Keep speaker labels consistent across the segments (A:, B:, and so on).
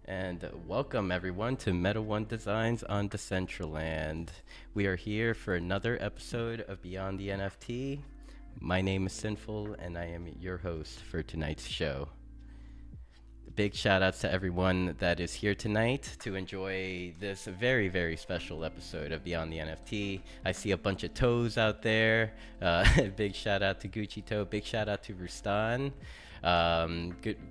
A: And welcome everyone to Meta One Designs on Decentraland. We are here for another episode of Beyond the NFT. My name is Sinful, and I am your host for tonight's show. Big shout outs to everyone that is here tonight to enjoy this very, very special episode of Beyond the NFT. I see a bunch of toes out there. Big shout out to Gucci Toe. Big shout out to Roustan.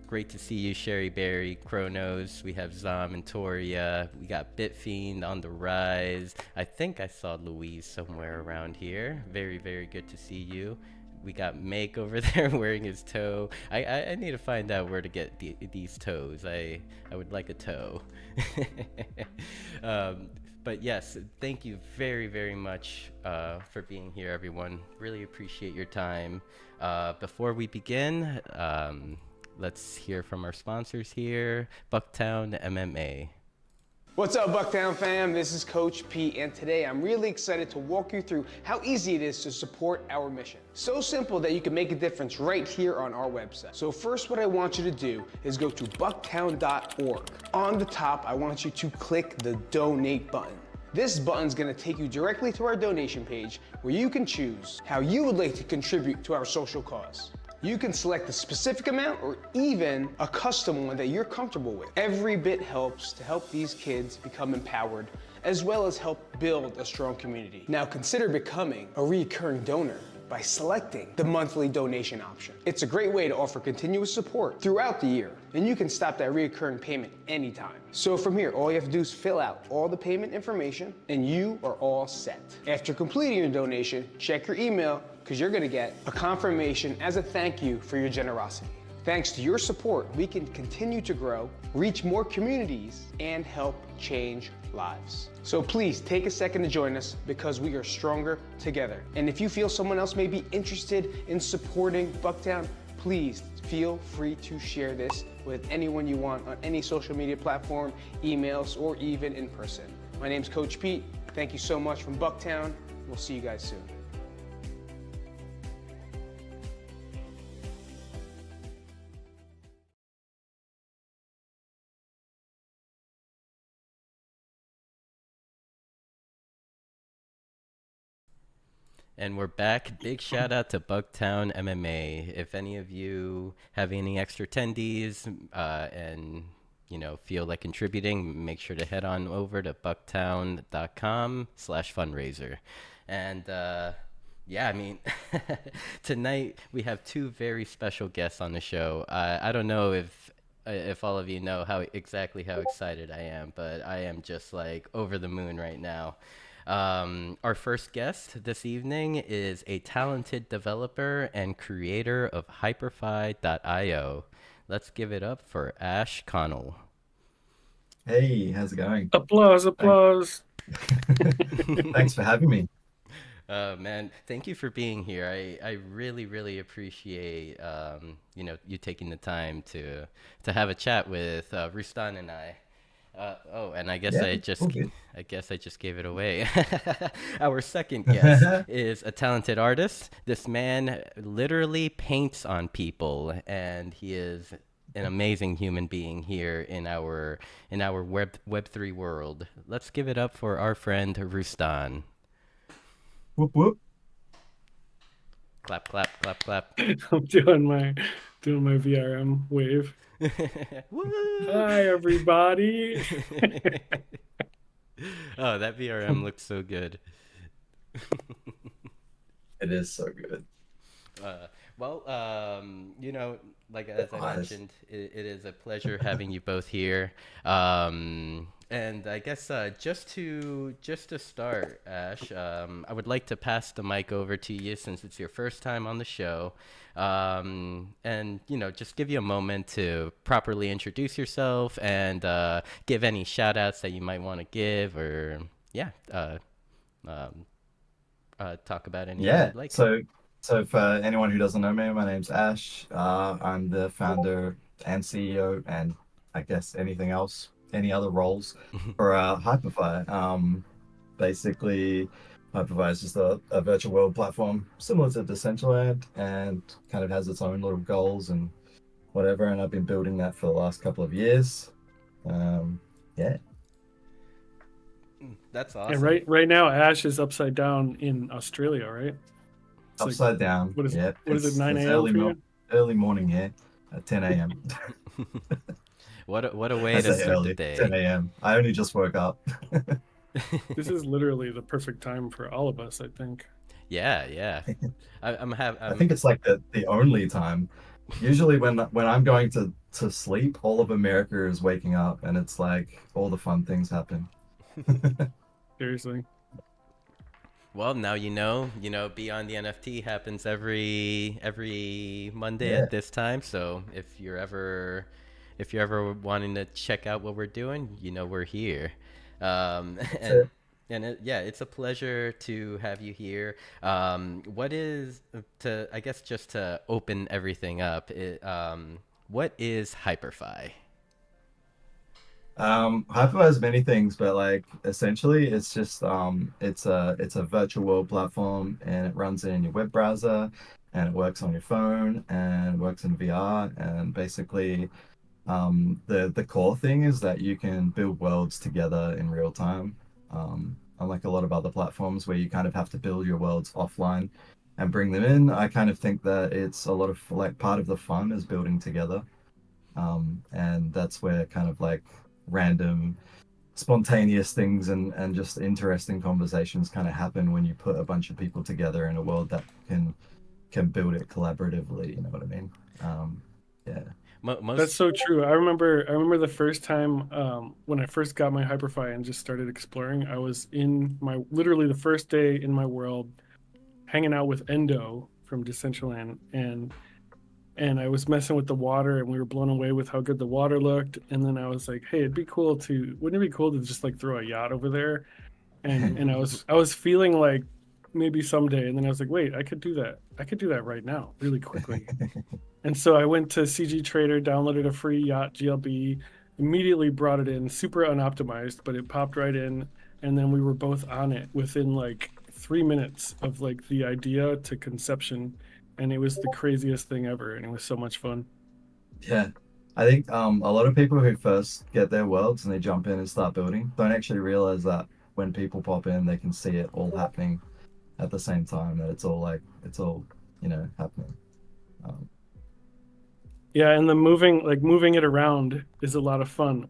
A: Great to see you, Sherry Berry, Chronos. We have Zom and Toria. We got Bitfiend on the rise. I think I saw Louise somewhere around here. Very, very good to see you. We got Make over there wearing his toe. I need to find out where to get these toes. I would like a toe. But yes, thank you very, very much for being here, everyone. Really appreciate your time. Before we begin, let's hear from our sponsors here, Bucktown MMA.
B: What's up, Bucktown fam? This is Coach Pete, and today I'm really excited to walk you through how easy it is to support our mission. So simple that you can make a difference right here on our website. So first, what I want you to do is go to bucktown.org. On the top, I want you to click the donate button. This button's gonna take you directly to our donation page where you can choose how you would like to contribute to our social cause. You can select a specific amount or even a custom one that you're comfortable with. Every bit helps to help these kids become empowered, as well as help build a strong community. Now consider becoming a recurring donor by selecting the monthly donation option. It's a great way to offer continuous support throughout the year, and you can stop that recurring payment anytime. So from here, all you have to do is fill out all the payment information and you are all set. After completing your donation, check your email because you're gonna get a confirmation as a thank you for your generosity. Thanks to your support, we can continue to grow, reach more communities, and help change lives. So please take a second to join us because we are stronger together. And if you feel someone else may be interested in supporting Bucktown, please feel free to share this with anyone you want on any social media platform, emails, or even in person. My name's Coach Pete. Thank you so much from Bucktown. We'll see you guys soon.
A: And we're back. Big shout out to Bucktown MMA. If any of you have any extra attendees and feel like contributing, make sure to head on over to bucktown.com/fundraiser. And yeah, I mean, tonight we have two very special guests on the show. I don't know if all of you know how excited I am, but I am just like over the moon right now. Our first guest this evening is a talented developer and creator of Hyperfi.io. Let's give it up for Ash Connell.
C: Hey, how's it going?
D: Applause, applause.
C: Thanks for having me.
A: Man, thank you for being here. I really, really appreciate you taking the time to have a chat with Roustan and I. And I guess I just gave it away. Our second guest is a talented artist. This man literally paints on people, and he is an amazing human being here in our Web3 world. Let's give it up for our friend Roustan.
C: Whoop whoop.
A: Clap, clap, clap, clap.
D: I'm doing my VRM wave. Hi, everybody.
A: Oh, that VRM looks so good.
C: It is so good.
A: Like as I mentioned, it is a pleasure having you both here. And I guess just to start, Ash, I would like to pass the mic over to you since it's your first time on the show, and just give you a moment to properly introduce yourself and give any shout outs that you might want to give, or talk about any.
C: Like. So for anyone who doesn't know me, my name's Ash. I'm the founder and CEO, and I guess any other roles for Hyperfi. Basically, Hyperfi is just a virtual world platform similar to Decentraland, and kind of has its own little goals and whatever. And I've been building that for the last couple of years. Yeah.
A: That's
D: And
A: awesome.
D: right now, Ash is upside down in Australia, right? It's like,
C: Upside down.
D: what is
C: Yeah.
D: what is it, 9
C: It's
D: a.m. for you?
C: early morning here at 10 a.m.
A: What a way
C: I
A: to
C: say
A: start the
C: early, 10
A: day.
C: a.m. I only just woke up.
D: This is literally the perfect time for all of us, I think.
A: Yeah, yeah.
C: I think it's like the only time. Usually when I'm going to sleep, all of America is waking up, and it's like all the fun things happen.
D: Seriously.
A: Well, now Beyond the NFT happens every Monday
C: Yeah.
A: at this time. So if you're ever wanting to check out what we're doing, we're here.
C: That's
A: And
C: it.
A: yeah, it's a pleasure to have you here. What is to I guess just to open everything up, what is Hyperfi?
C: Hyper has many things, but like essentially it's just it's a virtual world platform, and it runs in your web browser, and it works on your phone, and works in VR. And basically the core thing is that you can build worlds together in real time. Unlike a lot of other platforms where you kind of have to build your worlds offline and bring them in, I kind of think that it's a lot of like part of the fun is building together. And that's where kind of like random spontaneous things and just interesting conversations kind of happen when you put a bunch of people together in a world that can build it collaboratively, you know what I mean? Yeah.
D: That's
A: Most
D: so true. I remember the first time when I first got my Hyperfi and just started exploring. I was in my literally the first day in my world, hanging out with Endo from Decentraland, and I was messing with the water, and we were blown away with how good the water looked. And then I was like, hey, wouldn't it be cool to just like throw a yacht over there? And I was feeling like maybe someday, and then I was like, wait, I could do that. I could do that right now, really quickly. And so I went to CG Trader, downloaded a free yacht GLB, immediately brought it in, super unoptimized, but it popped right in. And then we were both on it within like 3 minutes of like the idea to conception. And it was the craziest thing ever. And it was so much fun.
C: Yeah. I think a lot of people who first get their worlds and they jump in and start building don't actually realize that when people pop in, they can see it all happening at the same time, that it's all happening. Um,
D: Yeah, and the moving it around is a lot of fun.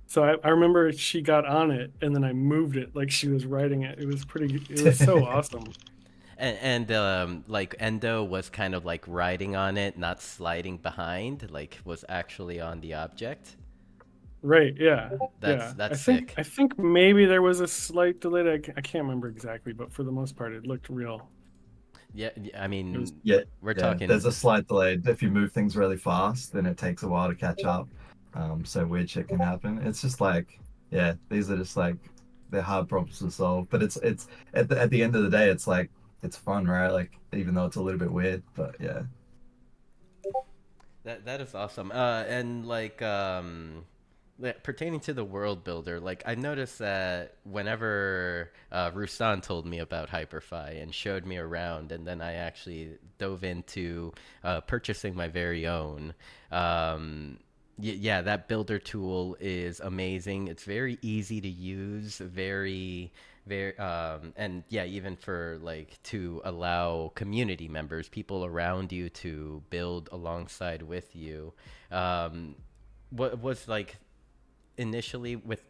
D: So I remember she got on it and then I moved it like she was riding it. It was so awesome.
A: and like Endo was kind of like riding on it, not sliding behind, like was actually on the object.
D: Right, yeah.
A: That's
D: Yeah. I
A: that's
D: think
A: sick.
D: I think maybe there was a slight delay. I can't remember exactly, but for the most part it looked real.
A: Yeah, I
D: It was
A: mean,
C: yeah,
A: we're
C: yeah.
A: talking.
C: There's a slight delay. If you move things really fast, then it takes a while to catch up. So weird shit can happen. It's just like, yeah, these are just like they're hard problems to solve. But it's at the end of the day, it's like it's fun, right? Like even though it's a little bit weird, but yeah.
A: That is awesome. And like pertaining to the world builder, like I noticed that whenever Roustan told me about Hyperfi and showed me around, and then I actually dove into purchasing my very own. Yeah, that builder tool is amazing. It's very easy to use, very and yeah, even for like to allow community members, people around you to build alongside with you. Um, what was like initially with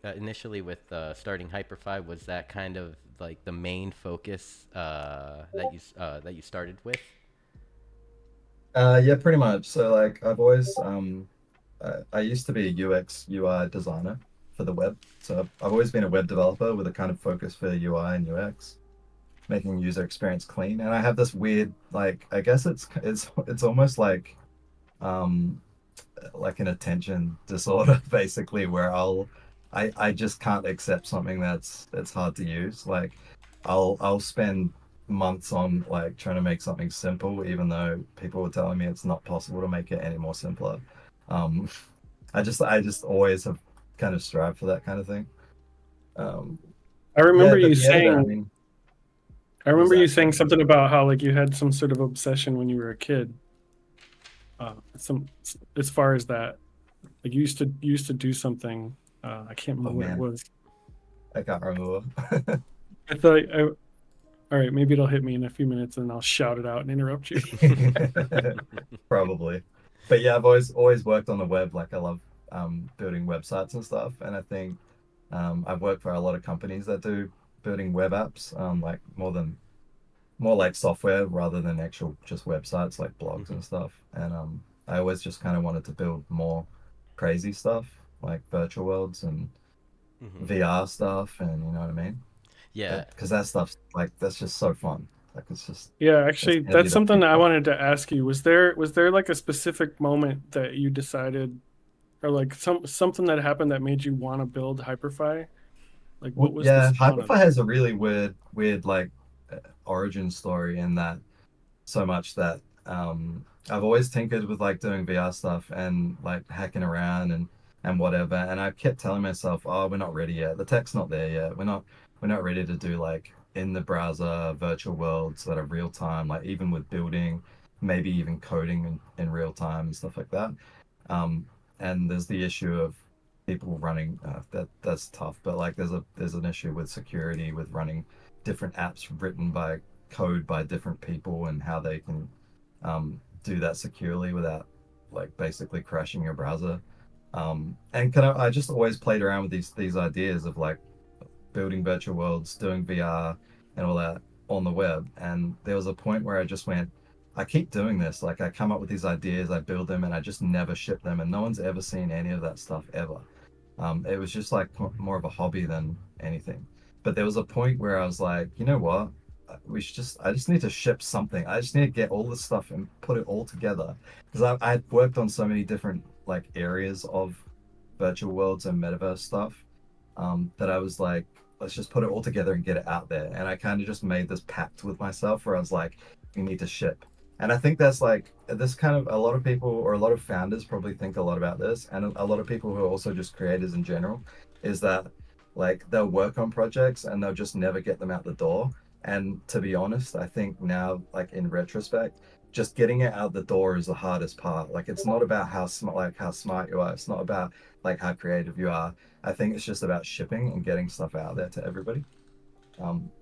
A: starting Hyperfi, was that kind of like the main focus that you started with?
C: Yeah, pretty much. So like I've always I used to be a UX UI designer for the web. So I've always been a web developer with a kind of focus for UI and UX, making user experience clean. And I have this weird like I guess it's almost um like an attention disorder basically where I just can't accept something that's hard to use. Like I'll spend months on like trying to make something simple even though people were telling me it's not possible to make it any more simpler. Um I just always have kind of strived for that kind of thing. Um
D: I
C: yeah,
D: remember
C: but
D: you
C: the editor, I
D: saying
C: mean,
D: I
C: what was
D: remember you
C: that?
D: saying
C: Sorry.
D: something about how like you had some sort of obsession when you were a kid. Some as far as that. Like you used to do something. I can't
C: Oh
D: remember what it
C: man,
D: was.
C: I can't remember.
D: I thought, all right, maybe it'll hit me in a few minutes, and I'll shout it out and interrupt you.
C: Probably. But yeah, I've always worked on the web. Like I love building websites and stuff. And I think I've worked for a lot of companies that do building web apps, like more like software rather than actual just websites like blogs
A: Mhm,
C: and stuff. And I always just kind of wanted to build more crazy stuff like virtual worlds and
A: mhm.
C: VR stuff, and you know what I mean?
A: Yeah.
C: Because that stuff's like that's just so fun. Like
D: Yeah,
C: it's
D: actually,
C: gonna be
D: that's
C: the
D: something
C: big
D: I
C: part.
D: wanted to ask you. Was there like a specific moment that you decided, or like something that happened that made you want to build Hyperfy? Like,
C: Well,
D: what was the
C: yeah,
D: spawn of
C: Hyperfly
D: it?
C: has a really weird like origin story in that so much that I've always tinkered with like doing VR stuff and like hacking around and whatever. And I kept telling myself, oh, we're not ready yet. The tech's not there yet. We're not ready to do like in the browser virtual worlds that are real time, like even with building, maybe even coding in real time and stuff like that. Um, and there's the issue of people running that's tough, but like there's an issue with security with running different apps written by code by different people and how they can do that securely without like basically crashing your browser. And kind of I just always played around with these ideas of like building virtual worlds, doing VR and all that on the web. And there was a point where I just went, I keep doing this. Like I come up with these ideas, I build them, and I just never ship them, and no one's ever seen any of that stuff ever. It was just like more of a hobby than anything. But there was a point where I was like, you know what? I just need to ship something. I just need to get all this stuff and put it all together. Because I'd worked on so many different like areas of virtual worlds and metaverse stuff, that I was like, let's just put it all together and get it out there. And I kind of just made this pact with myself where I was like, we need to ship. And I think that's like this kind of a lot of people or a lot of founders probably think a lot about this, and a lot of people who are also just creators in general, is that like they'll work on projects and they'll just never get them out the door. And to be honest, I think now, like in retrospect, just getting it out the door is the hardest part. Like it's not about how smart you are. It's not about like how creative you are. I think it's just about shipping and getting stuff out there to everybody. Um,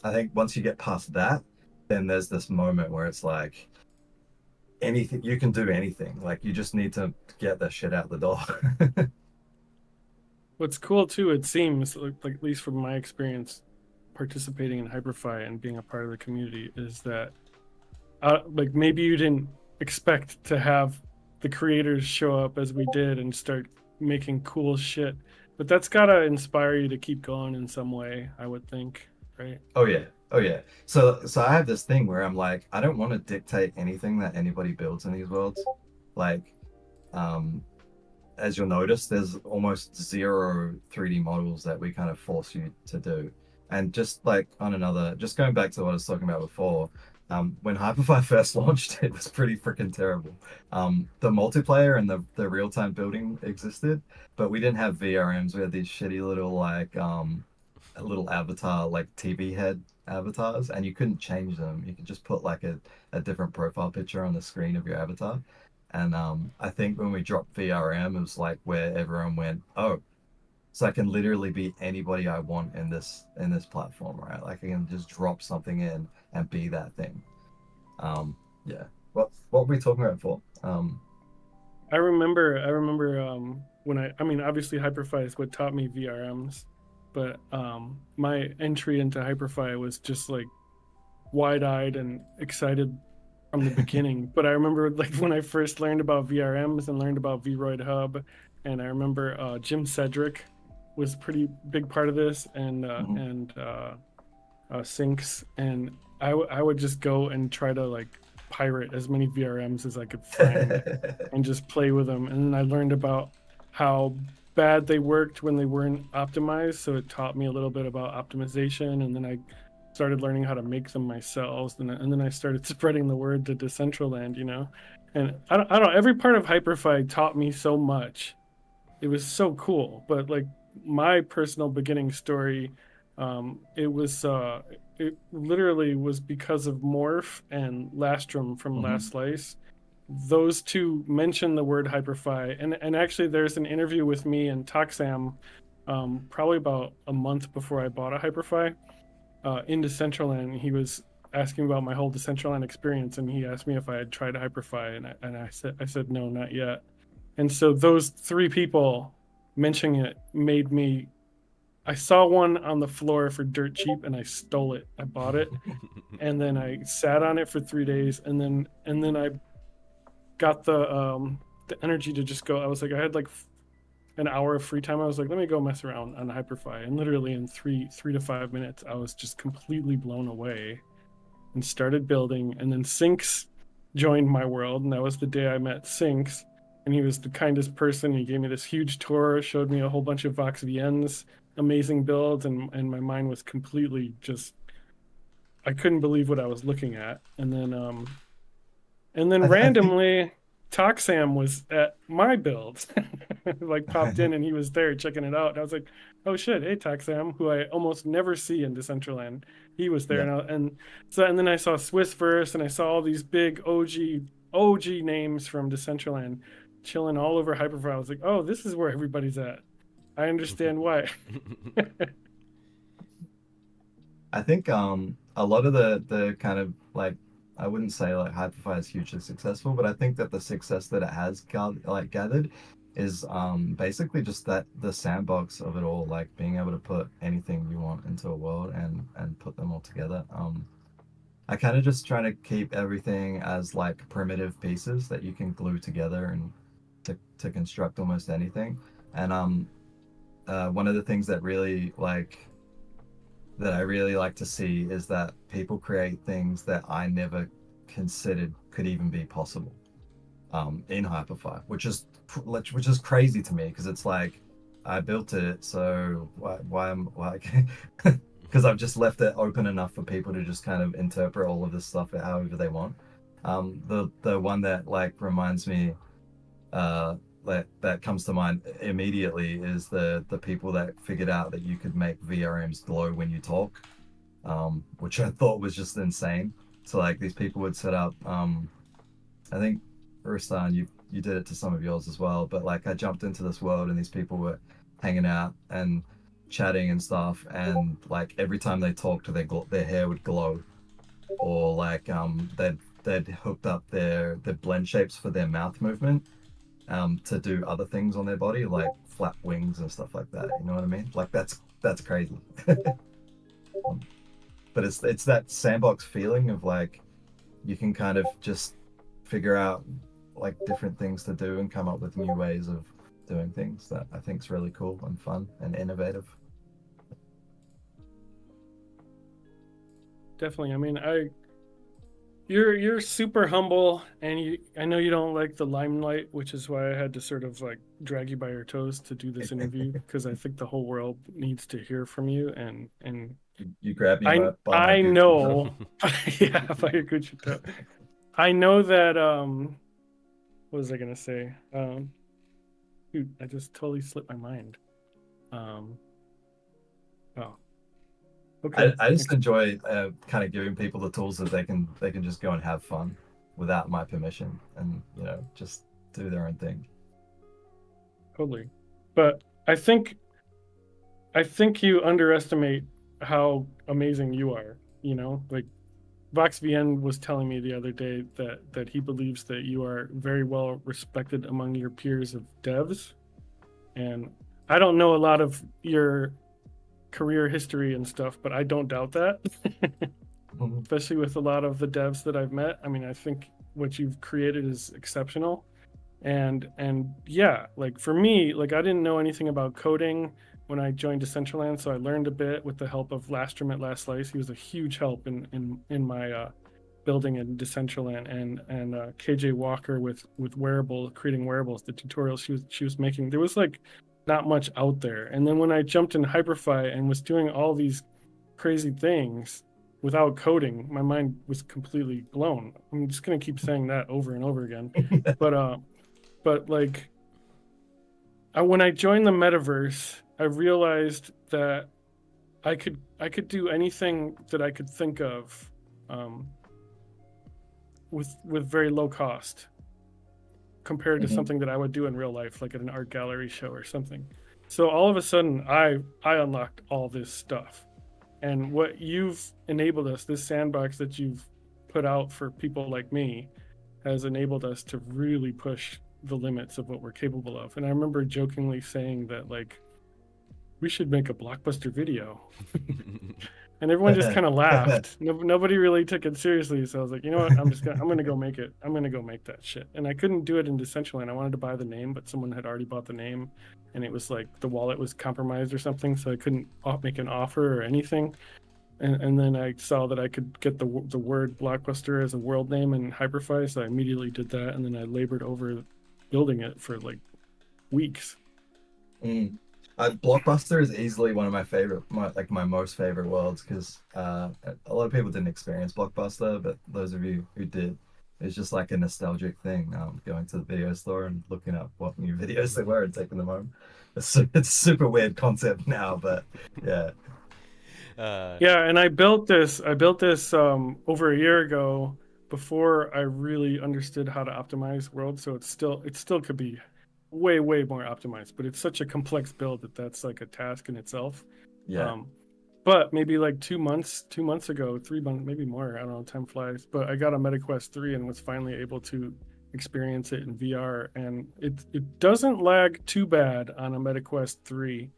C: I think once you get past that, then there's this moment where it's like anything you can do anything. Like you just need to get that shit out the door.
D: What's cool too, it seems like at least from my experience participating in Hyperfy and being a part of the community, is that like maybe you didn't expect to have the creators show up as we did and start making cool shit, but that's gotta inspire you to keep going in some way, I would think, right?
C: Oh yeah. Oh yeah. So I have this thing where I'm like, I don't want to dictate anything that anybody builds in these worlds. Like, um, as you'll notice, there's almost zero 3D models that we kind of force you to do. And just like on another, just going back to what I was talking about before, when Hyperfire first launched, it was pretty freaking terrible. The multiplayer and the real-time building existed, but we didn't have VRMs. We had these shitty little like a little avatar, like TV head avatars, and you couldn't change them. You could just put like a different profile picture on the screen of your avatar. And I think when we dropped VRM, it was like where everyone went, oh, so I can literally be anybody I want in this platform, right? Like I can just drop something in and be that thing. Yeah. What were we talking about for?
D: I remember when I mean obviously Hyperfy is what taught me VRMs, but my entry into Hyperfy was just like wide-eyed and excited from the beginning. But I remember like when I first learned about VRMs and learned about Vroid Hub, and I remember Jim Cedric was pretty big part of this,
C: Mhm.
D: Syncs, and I would just go and try to like pirate as many VRMs as I could find and just play with them. And then I learned about how bad they worked when they weren't optimized, so it taught me a little bit about optimization. And then I started learning how to make them myself, and then I started spreading the word to Decentraland, you know. And I don't know, every part of Hyperfy taught me so much. It was so cool. But like my personal beginning story, it literally was because of Morph and Lastrum from
C: Mhm.
D: Last Slice. those two mentioned the word Hyperfi, and actually there's an interview with me and Toxam, probably about a month before I bought a Hyperfi, in Decentraland. He was asking about my whole Decentraland experience, and he asked me if I had tried a Hyperfi, and I said no, not yet. And so those three people mentioning it made me. I saw one on the floor for dirt cheap, and I stole it. I bought it, and then I sat on it for 3 days, and then I got the energy to just go. I was like, I had like an hour of free time. I was like, let me go mess around on Hyperfi, and literally in three to 5 minutes, I was just completely blown away, and started building. And then Sinks joined my world, and that was the day I met Sinks, and he was the kindest person. He gave me this huge tour, showed me a whole bunch of VoxVNs, amazing builds, and my mind was completely just. I couldn't believe what I was looking at, and then randomly, Toxam was at my build, like popped in, and he was there checking it out. And I was like, "Oh shit, hey Toxam," who I almost never see in Decentraland. He was there,
C: Yeah.
D: and then I saw Swissverse, and I saw all these big OG names from Decentraland chilling all over Hyperfire. I was like, "Oh, this is where everybody's at. I understand why."
C: I think a lot of the kind of like, I wouldn't say like Hyperfire is hugely successful, but I think that the success that it has gathered is basically just that the sandbox of it all, like being able to put anything you want into a world and put them all together. I kind of just try to keep everything as like primitive pieces that you can glue together and to construct almost anything. And one of the things that I really like to see is that people create things that I never considered could even be possible in Hyperfire, which is crazy to me, because it's like I built it, so why am like because I've just left it open enough for people to just kind of interpret all of this stuff however they want. The one that like reminds me that comes to mind immediately is the people that figured out that you could make VRMs glow when you talk, which I thought was just insane. So like these people would set up, I think Roustan, you did it to some of yours as well, but like I jumped into this world and these people were hanging out and chatting and stuff, and like every time they talked, their hair would glow, or like they'd hooked up their blend shapes for their mouth movement to do other things on their body, like flap wings and stuff like that. You know what I mean? Like that's crazy. But it's that sandbox feeling of like you can kind of just figure out like different things to do and come up with new ways of doing things that I think is really cool and fun and innovative.
D: Definitely. I mean, you're super humble, and I know you don't like the limelight, which is why I had to sort of like drag you by your toes to do this interview, because I think the whole world needs to hear from you. And
C: You grabbed me by my
D: I
C: Gucci
D: know, yeah, by your Gucci toe. I know that what was I gonna say? Dude, I just totally slipped my mind. Oh, okay.
C: I just enjoy kind of giving people the tools that they can just go and have fun without my permission, and just do their own thing.
D: Totally. But I think you underestimate how amazing you are. Like VoxVN was telling me the other day that he believes that you are very well respected among your peers of devs. And I don't know a lot of your career history and stuff, but I don't doubt that. Especially with a lot of the devs that I've met. I mean, I think what you've created is exceptional. And yeah, like for me, like I didn't know anything about coding when I joined Decentraland, so I learned a bit with the help of Lastrom at Last Slice. He was a huge help in my building in Decentraland, and KJ Walker with wearable, creating wearables, the tutorials she was making. There was like not much out there. And then when I jumped in Hyperfi and was doing all these crazy things without coding, my mind was completely blown. I'm just gonna keep saying that over and over again. But like when I joined the metaverse, I realized that I could do anything that I could think of with very low cost. compared to something that I would do in real life, like at an art gallery show or something. So all of a sudden, I unlocked all this stuff, and what you've enabled us, this sandbox that you've put out for people like me, has enabled us to really push the limits of what we're capable of. And I remember jokingly saying that, like, we should make a Blockbuster video. And everyone just kind of laughed. Nobody really took it seriously. So I was like, you know what? I'm gonna go make it. I'm gonna go make that shit. And I couldn't do it in Decentraland. I wanted to buy the name, but someone had already bought the name, and it was like the wallet was compromised or something, so I couldn't make an offer or anything. And then I saw that I could get the word Blockbuster as a world name in Hyperfy, so I immediately did that, and then I labored over building it for like weeks.
C: Blockbuster is easily one of my favorite, my most favorite worlds, because a lot of people didn't experience Blockbuster, but those of you who did, it's just like a nostalgic thing. Going to the video store and looking up what new videos they were and taking them home. It's a super weird concept now, but yeah.
D: Yeah, and I built this over a year ago, before I really understood how to optimize world. So it still could be way more optimized, but it's such a complex build that's like a task in itself.
C: Yeah.
D: But maybe like 2 months ago, 3 months, maybe more, I don't know, time flies, but I got a MetaQuest 3 and was finally able to experience it in VR, and it doesn't lag too bad on a MetaQuest 3.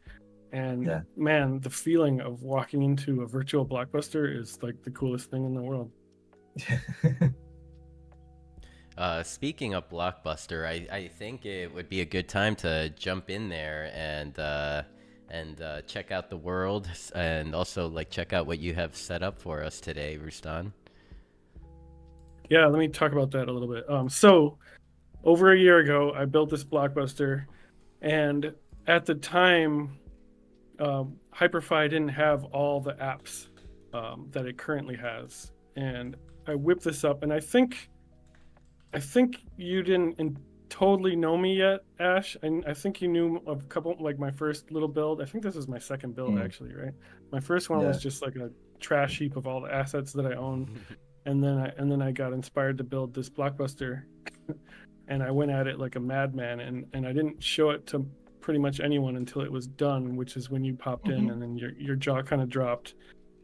D: And man, the feeling of walking into a virtual Blockbuster is like the coolest thing in the world.
A: Speaking of Blockbuster, I think it would be a good time to jump in there and check out the world, and also like check out what you have set up for us today, Roustan.
D: Yeah, let me talk about that a little bit. So over a year ago, I built this Blockbuster, and at the time, Hyperfy didn't have all the apps that it currently has, and I whipped this up. And I think you didn't totally know me yet, Ash. And I think you knew a couple, like my first little build. I think this is my second build actually, right? My first one was just like a trash heap of all the assets that I own, and then I got inspired to build this Blockbuster, and I went at it like a madman, and I didn't show it to pretty much anyone until it was done, which is when you popped in, and then your jaw kind of dropped.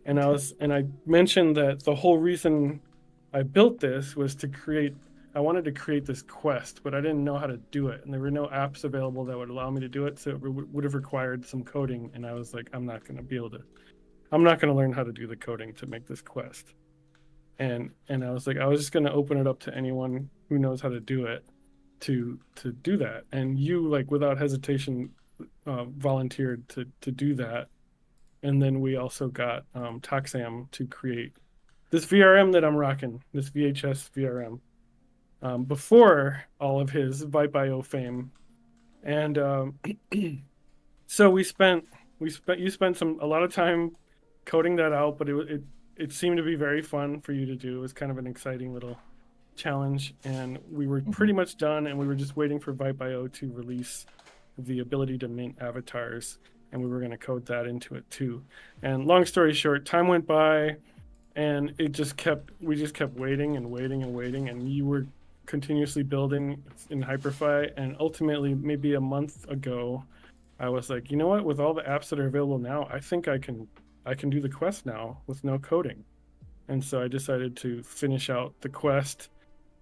D: And I mentioned that the whole reason I built this was I wanted to create this quest, but I didn't know how to do it, and there were no apps available that would allow me to do it, so it would have required some coding, and I was like, I'm not going to learn how to do the coding to make this quest. And I was like, I was just going to open it up to anyone who knows how to do it to do that. And you, like, without hesitation, volunteered to do that. And then we also got Toxam to create this VRM that I'm rocking, this VHS VRM, before all of his Vipe.io fame. And so you spent a lot of time coding that out, but it seemed to be very fun for you to do. It was kind of an exciting little challenge, and we were pretty much done, and we were just waiting for Vipe.io to release the ability to mint avatars, and we were going to code that into it too. And long story short, time went by, and we just kept waiting, and you were continuously building in Hyperfy. And ultimately, maybe a month ago, I was like, you know what, with all the apps that are available now, I think I can do the quest now with no coding. And so I decided to finish out the quest,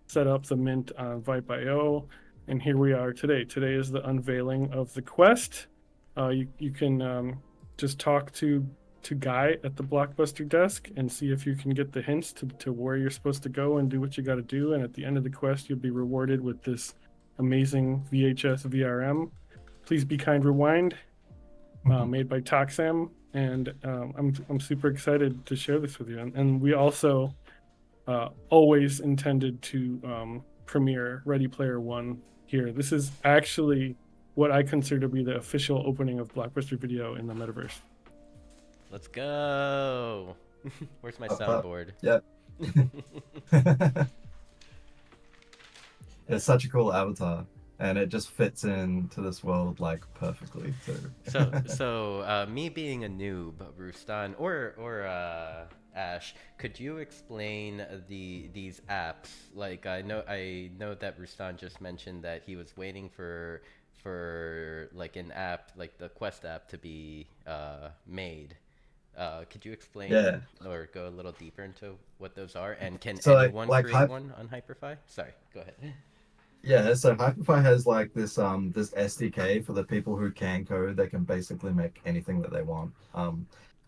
D: set up the mint on Vipe.io, and here we are today. Today is the unveiling of the quest. You can just talk to Guy at the Blockbuster desk and see if you can get the hints to where you're supposed to go and do what you got to do. And at the end of the quest, you'll be rewarded with this amazing VHS VRM. Please Be Kind Rewind, made by Toxam. And I'm super excited to share this with you. And we also always intended to premiere Ready Player One here. This is actually what I consider to be the official opening of Blockbuster Video in the metaverse.
A: Let's go. Where's my soundboard?
C: Yep. It's such a cool avatar. and it just fits into this world like perfectly too.
A: Me being a noob, Roustan or Ash, could you explain these apps? Like I know that Roustan just mentioned that he was waiting for like an app, like the Quest app, to be made. Could you
C: Yeah.
A: explain or go a little deeper into what those are? And can
C: So
A: anyone
C: like
A: create
C: Hype,
A: one on Hyperfy? Sorry, go ahead.
C: yeah, so Hyperfy has like this SDK for the people who can code. They can basically make anything that they want.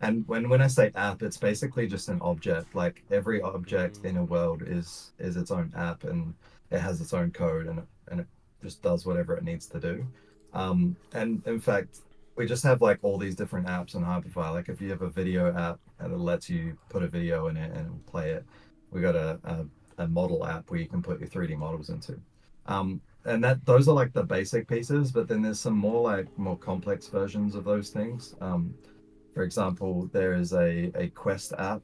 C: And when I say app, it's basically just an object. Like every object in a world is its own app, and it has its own code, and it just does whatever it needs to do. And in fact, we just have like all these different apps in Hyperfy. Like if you have a video app and it lets you put a video in it and play it, we got a model app where you can put your 3D models into. And that those are like the basic pieces, but then there's some more complex versions of those things. For example, there is a quest app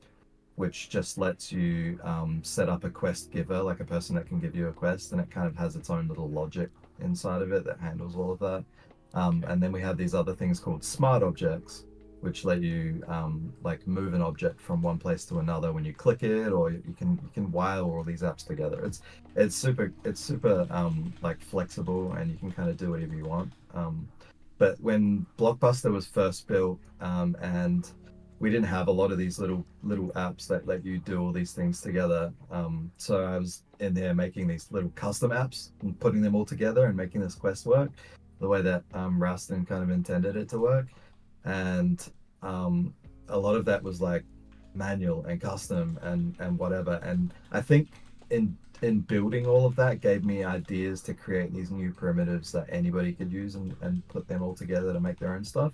C: which just lets you set up a quest giver, like a person that can give you a quest, and it kind of has its own little logic inside of it that handles all of that.
A: Okay.
C: And then we have these other things called smart objects, which let you like move an object from one place to another when you click it, or you can wire all these apps together. It's super like flexible, and you can kind of do whatever you want. But when Blockbuster was first built, and we didn't have a lot of these little apps that let you do all these things together. So I was in there making these little custom apps and putting them all together and making this quest work the way that Roustan kind of intended it to work. And a lot of that was like manual and custom and whatever. And I think in building all of that gave me ideas to create these new primitives that anybody could use and put them all together to make their own stuff.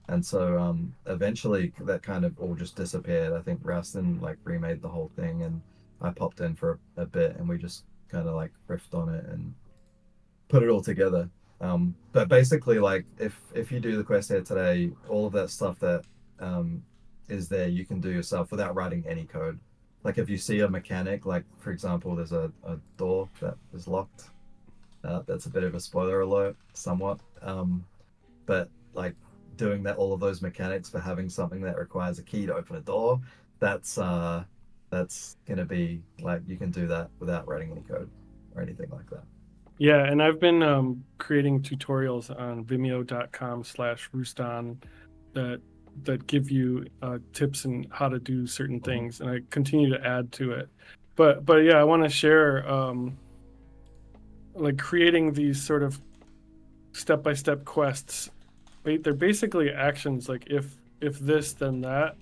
C: And so eventually that kind of all just disappeared. I think Roustan like remade the whole thing, and I popped in for a bit, and we just kind of like riffed on it and put it all together. But basically, like if you do the quest here today, all of that stuff that is there, you can do yourself without writing any code. Like if you see a mechanic, like for example, there's a door that is locked. That's a bit of a spoiler alert, somewhat. But like doing that, all of those mechanics for having something that requires a key to open a door, that's gonna be like you can do that without writing any code or anything like that.
D: Yeah, and I've been creating tutorials on vimeo.com/Roustan that give you tips on how to do certain things, and I continue to add to it. But yeah, I want to share like creating these sort of step-by-step quests. They're basically actions, like if this then that,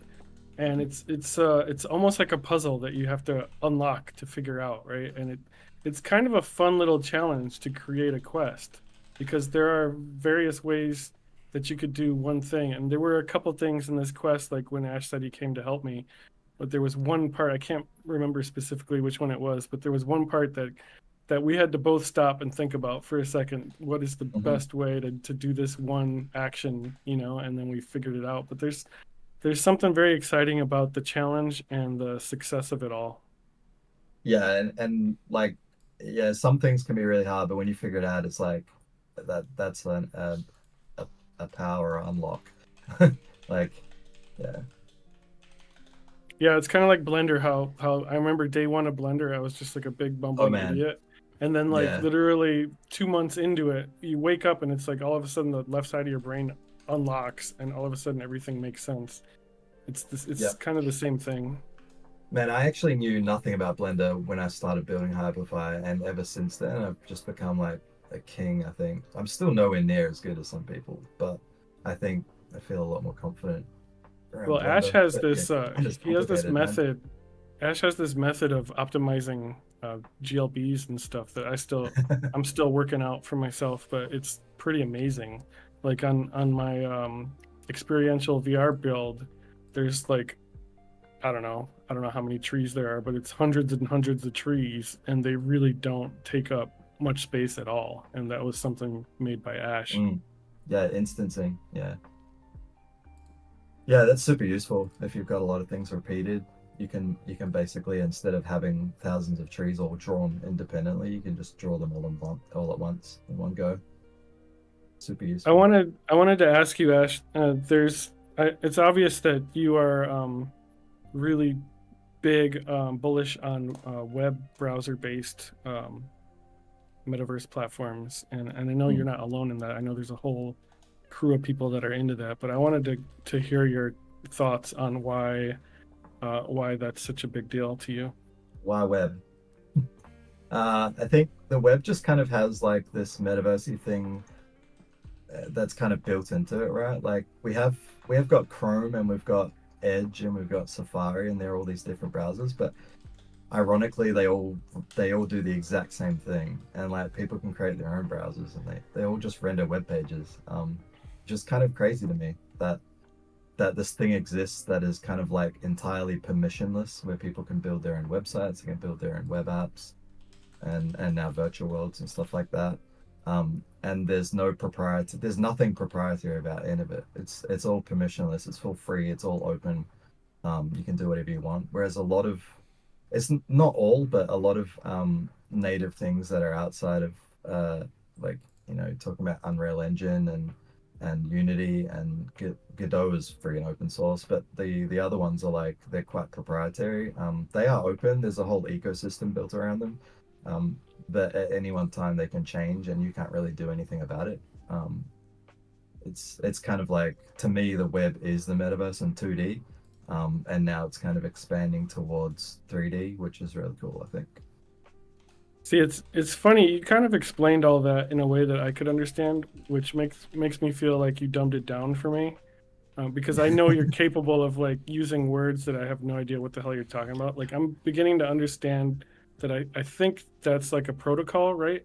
D: and it's almost like a puzzle that you have to unlock to figure out, right? And it's kind of a fun little challenge to create a quest, because there are various ways that you could do one thing. And there were a couple things in this quest, like when Ash said he came to help me, but there was one part, I can't remember specifically which one it was, but there was one part that we had to both stop and think about for a second. What is the best way to do this one action, and then we figured it out. But there's something very exciting about the challenge and the success of it all.
C: Yeah, and like yeah, some things can be really hard, but when you figure it out, it's like that's a power unlock. Like, yeah.
D: Yeah, it's kind of like Blender. How I remember day one of Blender, I was just like a big bumbling idiot, and then like literally 2 months into it, you wake up and it's like all of a sudden the left side of your brain unlocks, and all of a sudden everything makes sense. It's kind of the same thing.
C: Man, I actually knew nothing about Blender when I started building Hyperfy, and ever since then, I've just become like a king, I think. I'm still nowhere near as good as some people, but I think I feel a lot more confident around
D: Well,
C: Blender.
D: Ash has
C: But,
D: this, he has this
C: man.
D: method. Ash has this method of optimizing GLBs and stuff that I'm still working out for myself, but it's pretty amazing. Like on my experiential VR build, there's like, I don't know how many trees there are, but it's hundreds and hundreds of trees, and they really don't take up much space at all. And that was something made by Ash.
C: Yeah, instancing. Yeah, that's super useful if you've got a lot of things repeated. you can basically, instead of having thousands of trees all drawn independently, you can just draw them all at once in one go. Super
D: I
C: useful.
D: wanted to ask you, Ash. It's obvious that you are really big bullish on web browser based metaverse platforms, and I know you're not alone in that. I know there's a whole crew of people that are into that, but I wanted to hear your thoughts on why that's such a big deal to you.
C: Why web? I think the web just kind of has like this metaversey thing that's kind of built into it, right? Like we have got Chrome and we've got Edge and we've got Safari, and they're all these different browsers, but ironically they all do the exact same thing, and like people can create their own browsers and they all just render web pages. Just kind of crazy to me that this thing exists that is kind of like entirely permissionless, where people can build their own websites, they can build their own web apps, and now virtual worlds and stuff like that. And there's nothing proprietary about any of it. It's all permissionless, it's all free, it's all open. You can do whatever you want. Whereas not all, but a lot of native things that are outside of like, you know, talking about Unreal Engine and Unity and Godot is free and open source, but the other ones are like, they're quite proprietary. They are open. There's a whole ecosystem built around them, but at any one time they can change, and you can't really do anything about it. It's kind of like, to me, the web is the metaverse in 2D, and now it's kind of expanding towards 3D, which is really cool, I think.
D: See, it's funny. You kind of explained all that in a way that I could understand, which makes me feel like you dumbed it down for me, because I know you're capable of like using words that I have no idea what the hell you're talking about. Like, I'm beginning to understand that I think that's like a protocol, right?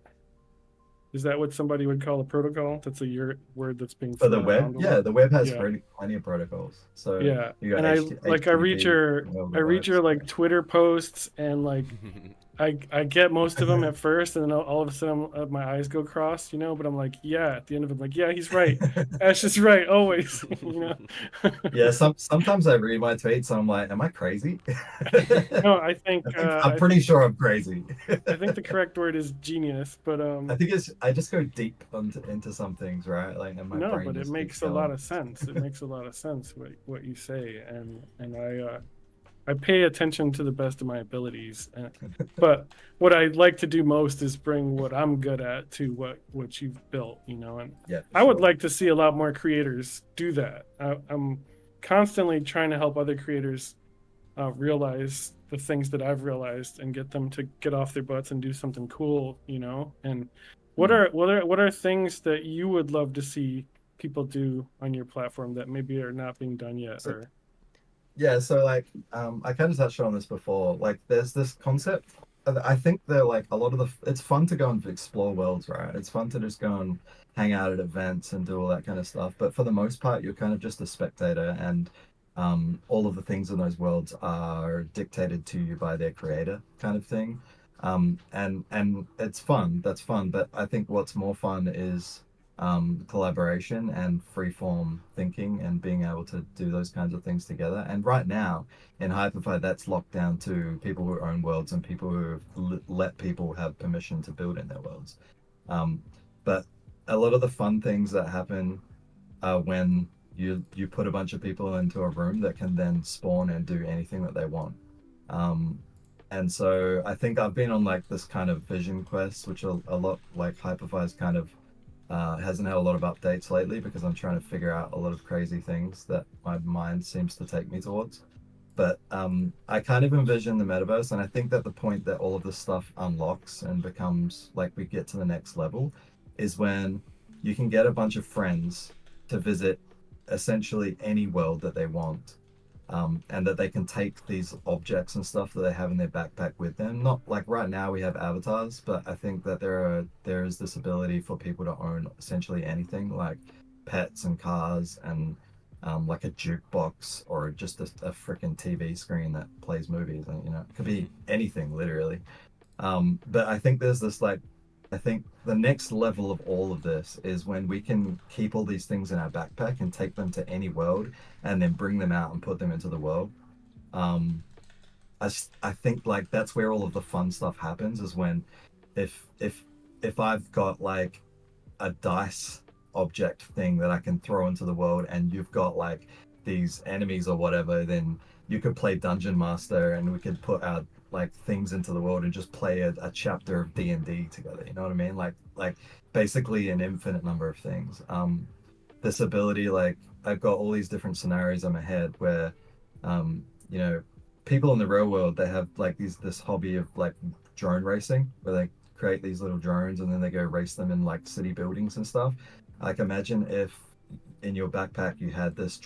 D: Is that what somebody would call a protocol? That's a word that's being
C: For the
D: thrown
C: web,
D: around a
C: yeah,
D: lot.
C: the web has
D: Yeah.
C: plenty of protocols. So
D: Yeah,
C: you got
D: and I read
C: HTTP, all
D: I
C: the
D: read
C: works.
D: your like Twitter posts, and like I get most of them at first, and then all of a sudden my eyes go cross, you know. But I'm like, yeah, at the end of it, I'm like, yeah, he's right. Ash is right always, you know.
C: Yeah, sometimes I read my tweets and I'm like, am I crazy?
D: No, I think
C: I'm pretty sure I'm crazy.
D: I think the correct word is genius, but
C: I think I just go deep into some things, right? Like, and my
D: no,
C: brain
D: but it
C: just keeps
D: makes a lot
C: going.
D: of sense. It makes a lot of sense what you say, and I pay attention to the best of my abilities. But what I like to do most is bring what I'm good at to what you've built, you know. And
C: Yeah, for
D: I would
C: sure.
D: like to see a lot more creators do that. I'm constantly trying to help other creators realize the things that I've realized and get them to get off their butts and do something cool, you know. And what are things that you would love to see people do on your platform that maybe are not being done yet?
C: So
D: Or
C: yeah, so like I kind of touched on this before. Like, there's this concept. I think they're like, a lot of it's fun to go and explore worlds, right? It's fun to just go and hang out at events and do all that kind of stuff. But for the most part, you're kind of just a spectator, and all of the things in those worlds are dictated to you by their creator, kind of thing. And it's fun. That's fun. But I think what's more fun is collaboration and free form thinking, and being able to do those kinds of things together. And right now in Hyperfy, that's locked down to people who own worlds and people who have let people have permission to build in their worlds. But a lot of the fun things that happen are when you put a bunch of people into a room that can then spawn and do anything that they want. And so I think I've been on like this kind of vision quest, which a lot like Hyperfy's kind of hasn't had a lot of updates lately, because I'm trying to figure out a lot of crazy things that my mind seems to take me towards. But I kind of envision the metaverse, and I think that the point that all of this stuff unlocks and becomes like, we get to the next level, is when you can get a bunch of friends to visit essentially any world that they want, and that they can take these objects and stuff that they have in their backpack with them. Not like right now we have avatars, but I think that there is this ability for people to own essentially anything, like pets and cars and like a jukebox, or just a freaking TV screen that plays movies, and you know, it could be anything literally. But I think there's this like, I think the next level of all of this is when we can keep all these things in our backpack and take them to any world, and then bring them out and put them into the world. I think like that's where all of the fun stuff happens, is when if if if I've got like a dice object thing that I can throw into the world, and you've got like these enemies or whatever, then you could play Dungeon Master, and we could put our like things into the world and just play a chapter of D&D together. You know what I mean? Like basically an infinite number of things. This ability, like I've got all these different scenarios in my head where, you know, people in the real world, they have like this hobby of like drone racing, where they create these little drones and then they go race them in like city buildings and stuff. Like imagine if in your backpack you had this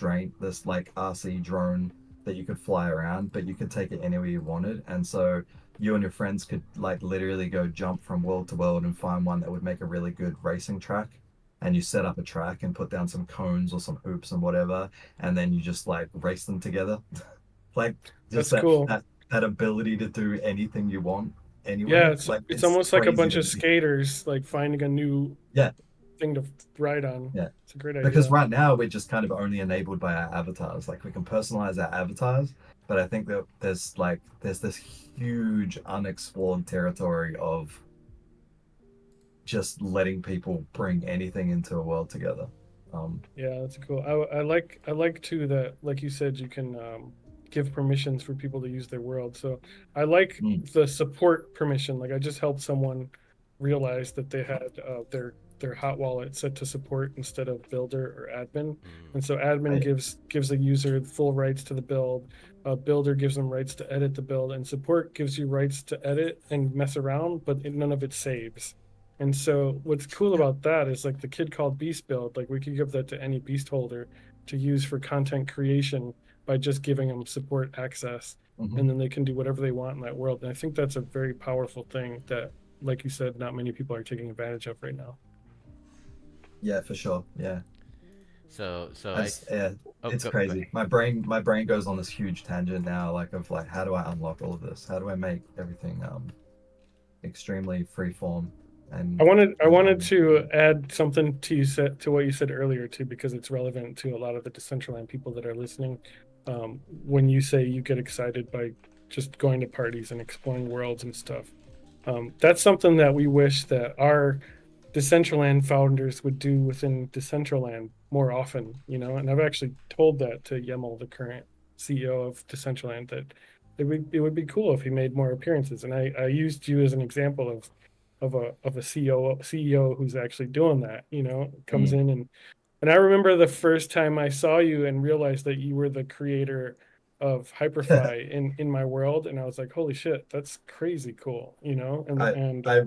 C: like RC drone that you could fly around, but you could take it anywhere you wanted. And so you and your friends could like literally go jump from world to world and find one that would make a really good racing track. And you set up a track and put down some cones or some hoops and whatever, and then you just like race them together. Like just
D: That's cool.
C: that ability to do anything you want
D: Yeah,
C: anywhere. Like
D: it's almost like a
C: crazy
D: bunch
C: to
D: of
C: see.
D: skaters like finding a new
C: Yeah,
D: thing to ride on.
C: yeah.
D: It's a great
C: Because
D: idea.
C: right now we're just kind of only enabled by our avatars. Like we can personalize our avatars, but I think that there's this huge unexplored territory of just letting people bring anything into a world together.
D: Yeah, that's cool. I like too that, like you said, you can give permissions for people to use their world. So I like
C: mm,
D: the support permission. Like I just helped someone realize that they had their hot wallet set to support instead of builder or admin, and so admin
C: right.
D: gives a user full rights to the build. Builder gives them rights to edit the build, and support gives you rights to edit and mess around, but none of it saves. And so what's cool
C: Yeah.
D: about that is like the kid called Beast build, like we could give that to any beast holder to use for content creation by just giving them support access,
C: hmm
D: and then they can do whatever they want in that world. And I think that's a very powerful thing that, like you said, not many people are taking advantage of right now.
C: Yeah, for sure. Yeah.
A: So
C: I just, yeah,
A: oh,
C: it's
A: go
C: crazy.
A: ahead.
C: My brain goes on this huge tangent now, like of like how do I unlock all of this? How do I make everything extremely freeform
D: I
C: and
D: wanted I wanted
C: and
D: to add something to what you said earlier too, because it's relevant to a lot of the Decentraland people that are listening. When you say you get excited by just going to parties and exploring worlds and stuff, that's something that we wish that our Decentraland founders would do within Decentraland more often. And I've actually told that to Yemel, the current CEO of Decentraland, that it would be cool if he made more appearances. And I used you as an example of a CEO who's actually doing that. Comes
C: mm,
D: in and I remember the first time I saw you and realized that you were the creator of Hyperfy in my world, and I was like, holy shit, that's crazy cool. And
C: I
D: and
C: I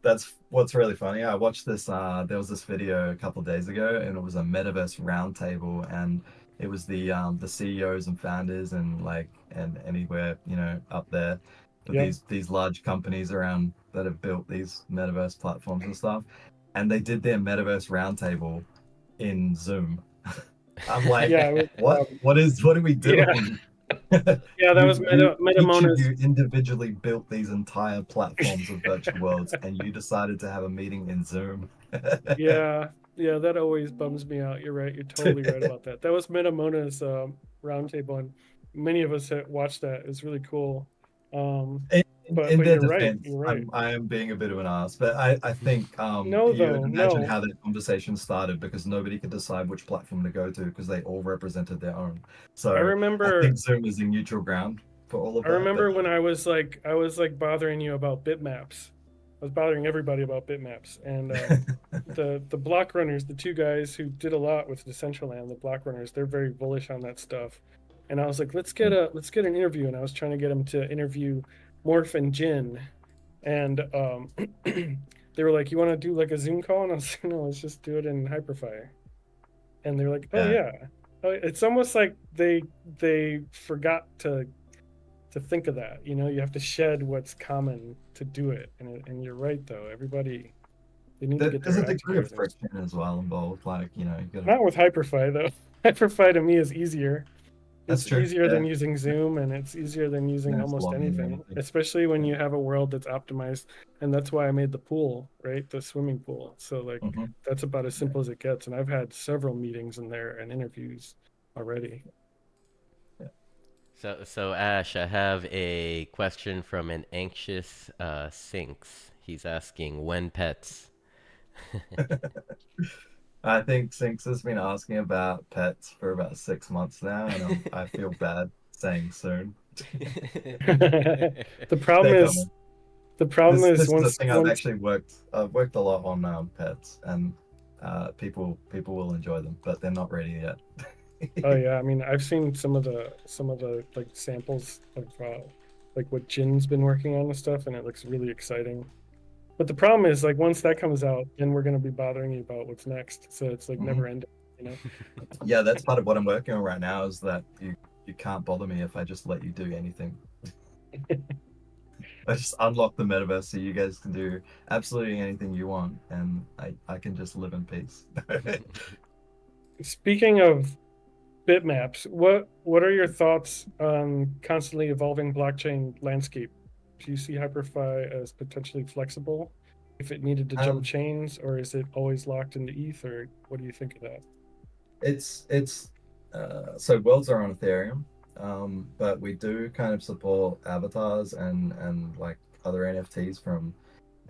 C: that's what's really funny. I watched this there was this video a couple of days ago, and it was a metaverse roundtable, and it was the CEOs and founders and like and anywhere, up there with
D: yeah,
C: these large companies around that have built these metaverse platforms and stuff. And they did their metaverse roundtable in Zoom. I'm like,
D: yeah,
C: what are we
D: yeah,
C: doing?
D: yeah. That was
C: Each of
D: Metamona's.
C: you individually built these entire platforms of virtual worlds, and you decided to have a meeting in Zoom.
D: Yeah, yeah, that always bums me out. You're right. You're totally right about that. That was Metamona's roundtable, and many of us had watched that. It was really cool. Um, but
C: In
D: but
C: their
D: you're right.
C: defense,
D: You're right.
C: I am being a bit of an ass, but I think
D: No,
C: you
D: though,
C: would imagine
D: no.
C: how that conversation started, because nobody could decide which platform to go to because they all represented their own.
D: I
C: So I think
D: remember.
C: Zoom is a neutral ground for all of
D: I
C: that. But
D: remember when I was like bothering you about bitmaps. I was bothering everybody about bitmaps, and the block runners, the two guys who did a lot with Decentraland, the block runners, they're very bullish on that stuff. And I was like, let's get an interview, and I was trying to get them to interview Morph and Jin, and they were like, you want to do like a Zoom call? And I was like, no, let's just do it in Hyperfire. And they're like, oh
C: yeah,
D: yeah. It's almost like they forgot to think of that. You have to shed what's common to do it. And you're right though. Everybody, they need to get
C: there's a
D: their act
C: degree of
D: together.
C: friction as well involved. Like, you gotta.
D: Not with Hyperfy though. Hyperfy to me is easier.
C: That's
D: It's
C: true.
D: easier than
C: Yeah,
D: using Zoom, and it's easier than using
C: yeah, it's
D: almost
C: logging and
D: anything,
C: everything.
D: especially when
C: Yeah.
D: you have a world that's optimized. And that's why I made the pool, right? The swimming pool. So like
C: hmm
D: that's about as simple as it gets. And I've had several meetings in there and interviews already.
C: Yeah.
A: So Ash, I have a question from an anxious Sinks. He's asking when pets.
C: I think Sinks has been asking about pets for about 6 months now, and I feel bad saying soon.
D: The problem
C: They're
D: is
C: coming.
D: the problem
C: This
D: is
C: this is the
D: once
C: thing
D: once
C: I've worked a lot on pets, and people will enjoy them, but they're not ready yet.
D: oh yeah, I mean I've seen some of the like samples of like what Jin's been working on and stuff, and it looks really exciting. But the problem is like once that comes out, then we're gonna be bothering you about what's next. So it's like
C: Mhm.
D: never ending, you know?
C: Yeah, that's part of what I'm working on right now is that you can't bother me if I just let you do anything. I just unlock the metaverse so you guys can do absolutely anything you want, and I can just live in peace.
D: Speaking of bitmaps, what are your thoughts on constantly evolving blockchain landscape? Do you see Hyperfi as potentially flexible if it needed to jump
C: Um,
D: chains, or is it always locked into ETH, or what do you think of that?
C: it's so worlds are on Ethereum, but we do kind of support avatars and like other NFTs from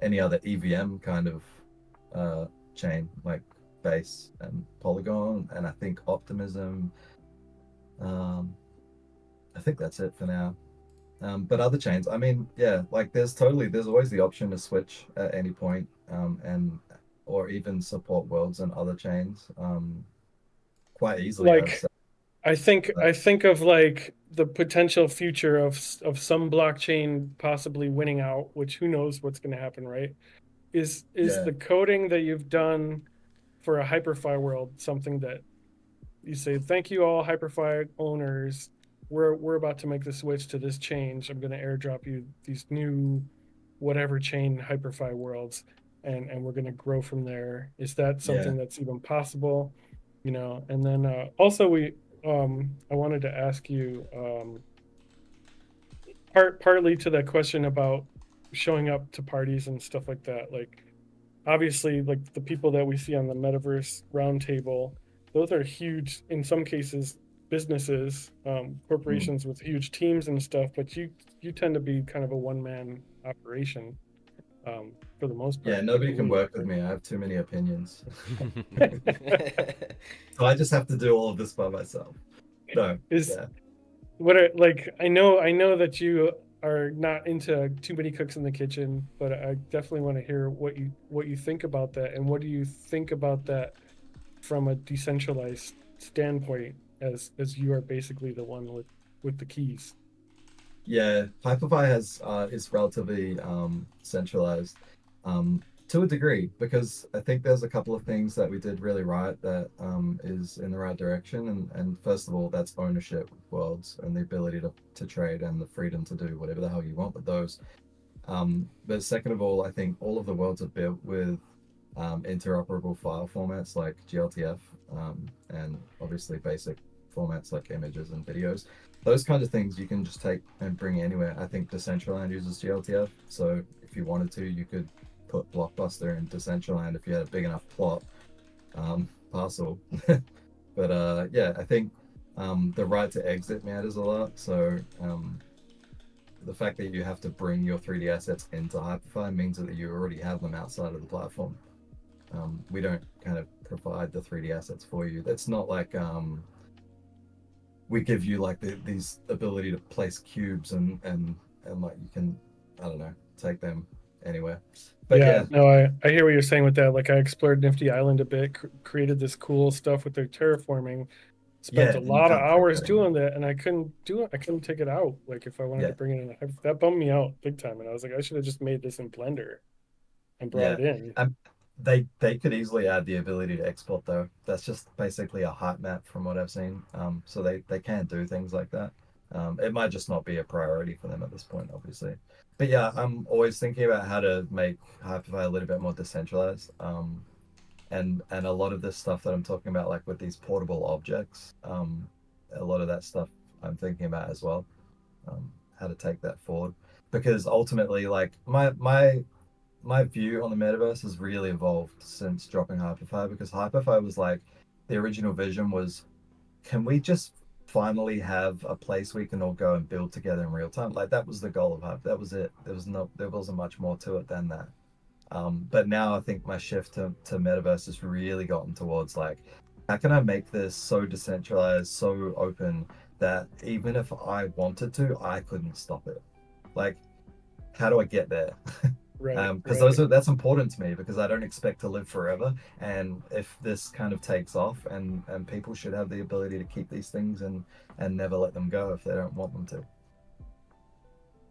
C: any other EVM kind of chain like Base and Polygon, and I think Optimism. Um, I think that's it for now. But other chains, I mean, yeah, like there's always the option to switch at any point, and or even support worlds and other chains, quite easily, I'd
D: Like
C: say.
D: I
C: But
D: think of like the potential future of some blockchain possibly winning out, which who knows what's going to happen, right? Is
C: yeah,
D: the coding that you've done for a Hyperfi world something that you say, thank you all Hyperfi owners. We're about to make the switch to this change. I'm going to airdrop you these new whatever chain Hyperfi worlds, and we're going to grow from there. Is that
C: yeah,
D: something that's even possible? You know, and then also we I wanted to ask you partly to that question about showing up to parties and stuff like that. Like obviously like the people that we see on the metaverse roundtable, those are huge in some cases businesses,
C: mm,
D: corporations with huge teams and stuff, but you tend to be kind of a one-man operation, for the most
C: yeah.
D: part, I
C: Nobody can
D: believe,
C: work with
D: right?
C: me. I have too many opinions, so I just have to do all of this by myself. No,
D: Is
C: yeah,
D: what are like I know that you are not into too many cooks in the kitchen, but I definitely want to hear what you think about that, and what do you think about that from a decentralized standpoint, as you are basically the one with the keys.
C: yeah. Hyperfi has is relatively centralized, to a degree, because I think there's a couple of things that we did really right that is in the right direction. And first of all, that's ownership of worlds and the ability to trade and the freedom to do whatever the hell you want with those. But second of all, I think all of the worlds are built with interoperable file formats like GLTF, and obviously basic formats like images and videos. Those kind of things you can just take and bring anywhere. I think Decentraland uses GLTF, so if you wanted to, you could put Blockbuster in Decentraland if you had a big enough plot parcel. But yeah, I think the right to exit matters a lot. So the fact that you have to bring your 3D assets into Hyperfi means that you already have them outside of the platform. We don't kind of provide the 3D assets for you. That's not like we give you like these ability to place cubes and like you can, I don't know, take them anywhere. But
D: Yeah,
C: yeah,
D: no, I hear what you're saying with that. Like I explored Nifty Island a bit, created this cool stuff with their terraforming, spent
C: yeah,
D: a
C: and you
D: lot of
C: can't take
D: hours
C: that anywhere.
D: doing that, and I couldn't do it. I couldn't take it out. Like if I wanted to
C: Yeah,
D: bring it in, that bummed me out big time. And I was like, I should have just made this in Blender and brought
C: yeah.
D: it in.
C: Um, they could easily add the ability to export though. That's just basically a height map from what I've seen. So they can do things like that. It might just not be a priority for them at this point, obviously. But yeah, I'm always thinking about how to make Hyperfire a little bit more decentralized. And a lot of this stuff that I'm talking about, like with these portable objects, a lot of that stuff I'm thinking about as well. How to take that forward, because ultimately, like my view on the metaverse has really evolved since dropping Hyperfire, because Hyperfire was like the original vision was, can we just finally have a place we can all go and build together in real time. Like that was the goal of Hype. That was it. There wasn't much more to it than that. But now I think my shift to metaverse has really gotten towards like, how can I make this so decentralized, so open that even if I wanted to, I couldn't stop it. Like, how do I get there?
D: Right.
C: Because that's important to me because I don't expect to live forever. And if this kind of takes off, and people should have the ability to keep these things and never let them go if they don't want them to.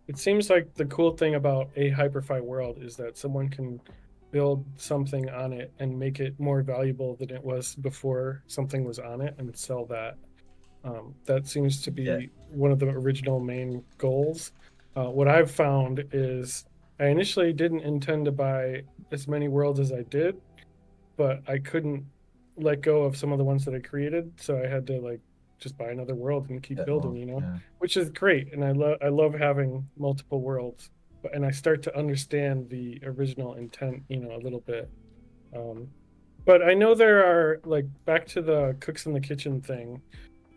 D: It seems like the cool thing about a Hyperfi world is that someone can build something on it and make it more valuable than it was before something was on it and sell that. That seems to be one of the original main goals. What I've found is I initially didn't intend to buy as many worlds as I did, but I couldn't let go of some of the ones that I created, so I had to like just buy another world and keep building, you know, which is great. And I love having multiple worlds, and I start to understand the original intent, you know, a little bit. But I know there are, like, back to the cooks in the kitchen thing.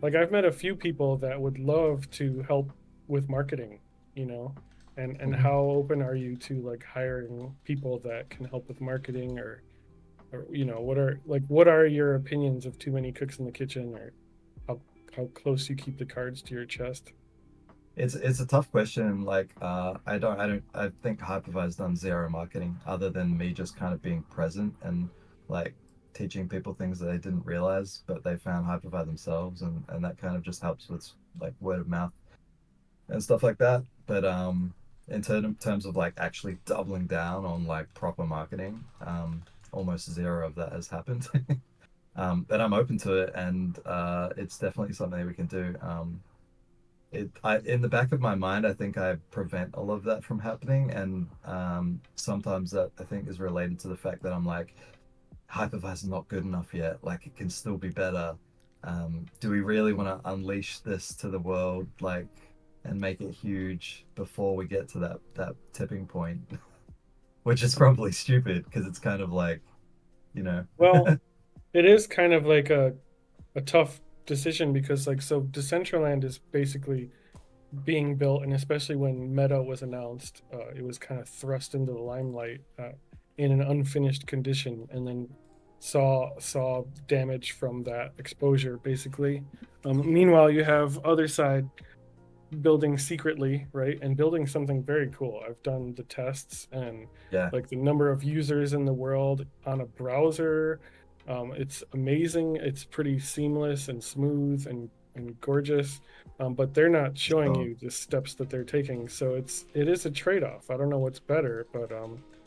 D: Like, I've met a few people that would love to help with marketing, you know, and how open are you to like hiring people that can help with marketing, or you know, what are your opinions of too many cooks in the kitchen, or how close you keep the cards to your chest?
C: It's a tough question. Like, I think Hypervi's done zero marketing other than me just kind of being present and like teaching people things that they didn't realize, but they found Hypervi themselves, and that kind of just helps with like word of mouth and stuff like that. But in terms of like actually doubling down on like proper marketing, almost zero of that has happened. But I'm open to it, and it's definitely something we can do. In the back of my mind, I think I prevent all of that from happening, and sometimes that I think is related to the fact that I'm like, Hypervi is not good enough yet. Like, it can still be better. Do we really want to unleash this to the world, like, and make it huge before we get to that tipping point? Which is probably stupid because it's kind of like, you know.
D: Well, it is kind of like a tough decision, because like, so Decentraland is basically being built, and especially when Meta was announced, it was kind of thrust into the limelight in an unfinished condition, and then saw damage from that exposure basically. Meanwhile, you have other side building secretly, right, and building something very cool. I've done the tests, and
C: Yeah.
D: like the number of users in the world on a browser, it's amazing. It's pretty seamless and smooth and gorgeous, but they're not showing you the steps that they're taking, so it is a trade-off. I don't know what's better, but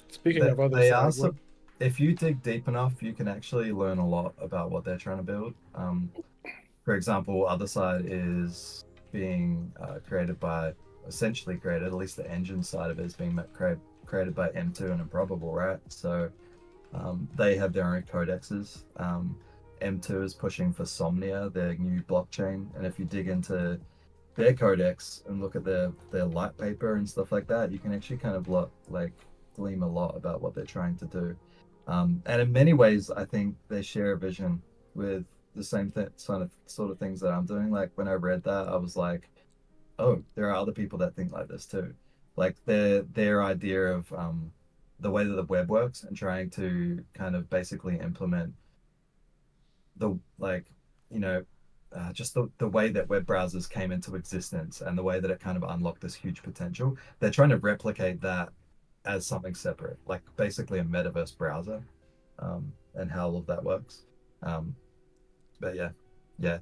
D: speaking of other
C: They
D: side,
C: are some, if you dig deep enough, you can actually learn a lot about what they're trying to build. For example, other side is being essentially created, at least the engine side of it is being created by M2 and Improbable, right? So they have their own codexes. M2 is pushing for Somnia, their new blockchain, and if you dig into their codex and look at their light paper and stuff like that, you can actually kind of glean a lot about what they're trying to do. And in many ways, I think they share a vision with the same sort of things that I'm doing. Like, when I read that, I was like, oh, there are other people that think like this too. Like, their idea of the way that the web works, and trying to kind of basically implement the, like, you know, just the way that web browsers came into existence, and the way that it kind of unlocked this huge potential. They're trying to replicate that as something separate, like basically a metaverse browser, and how all of that works. But yeah,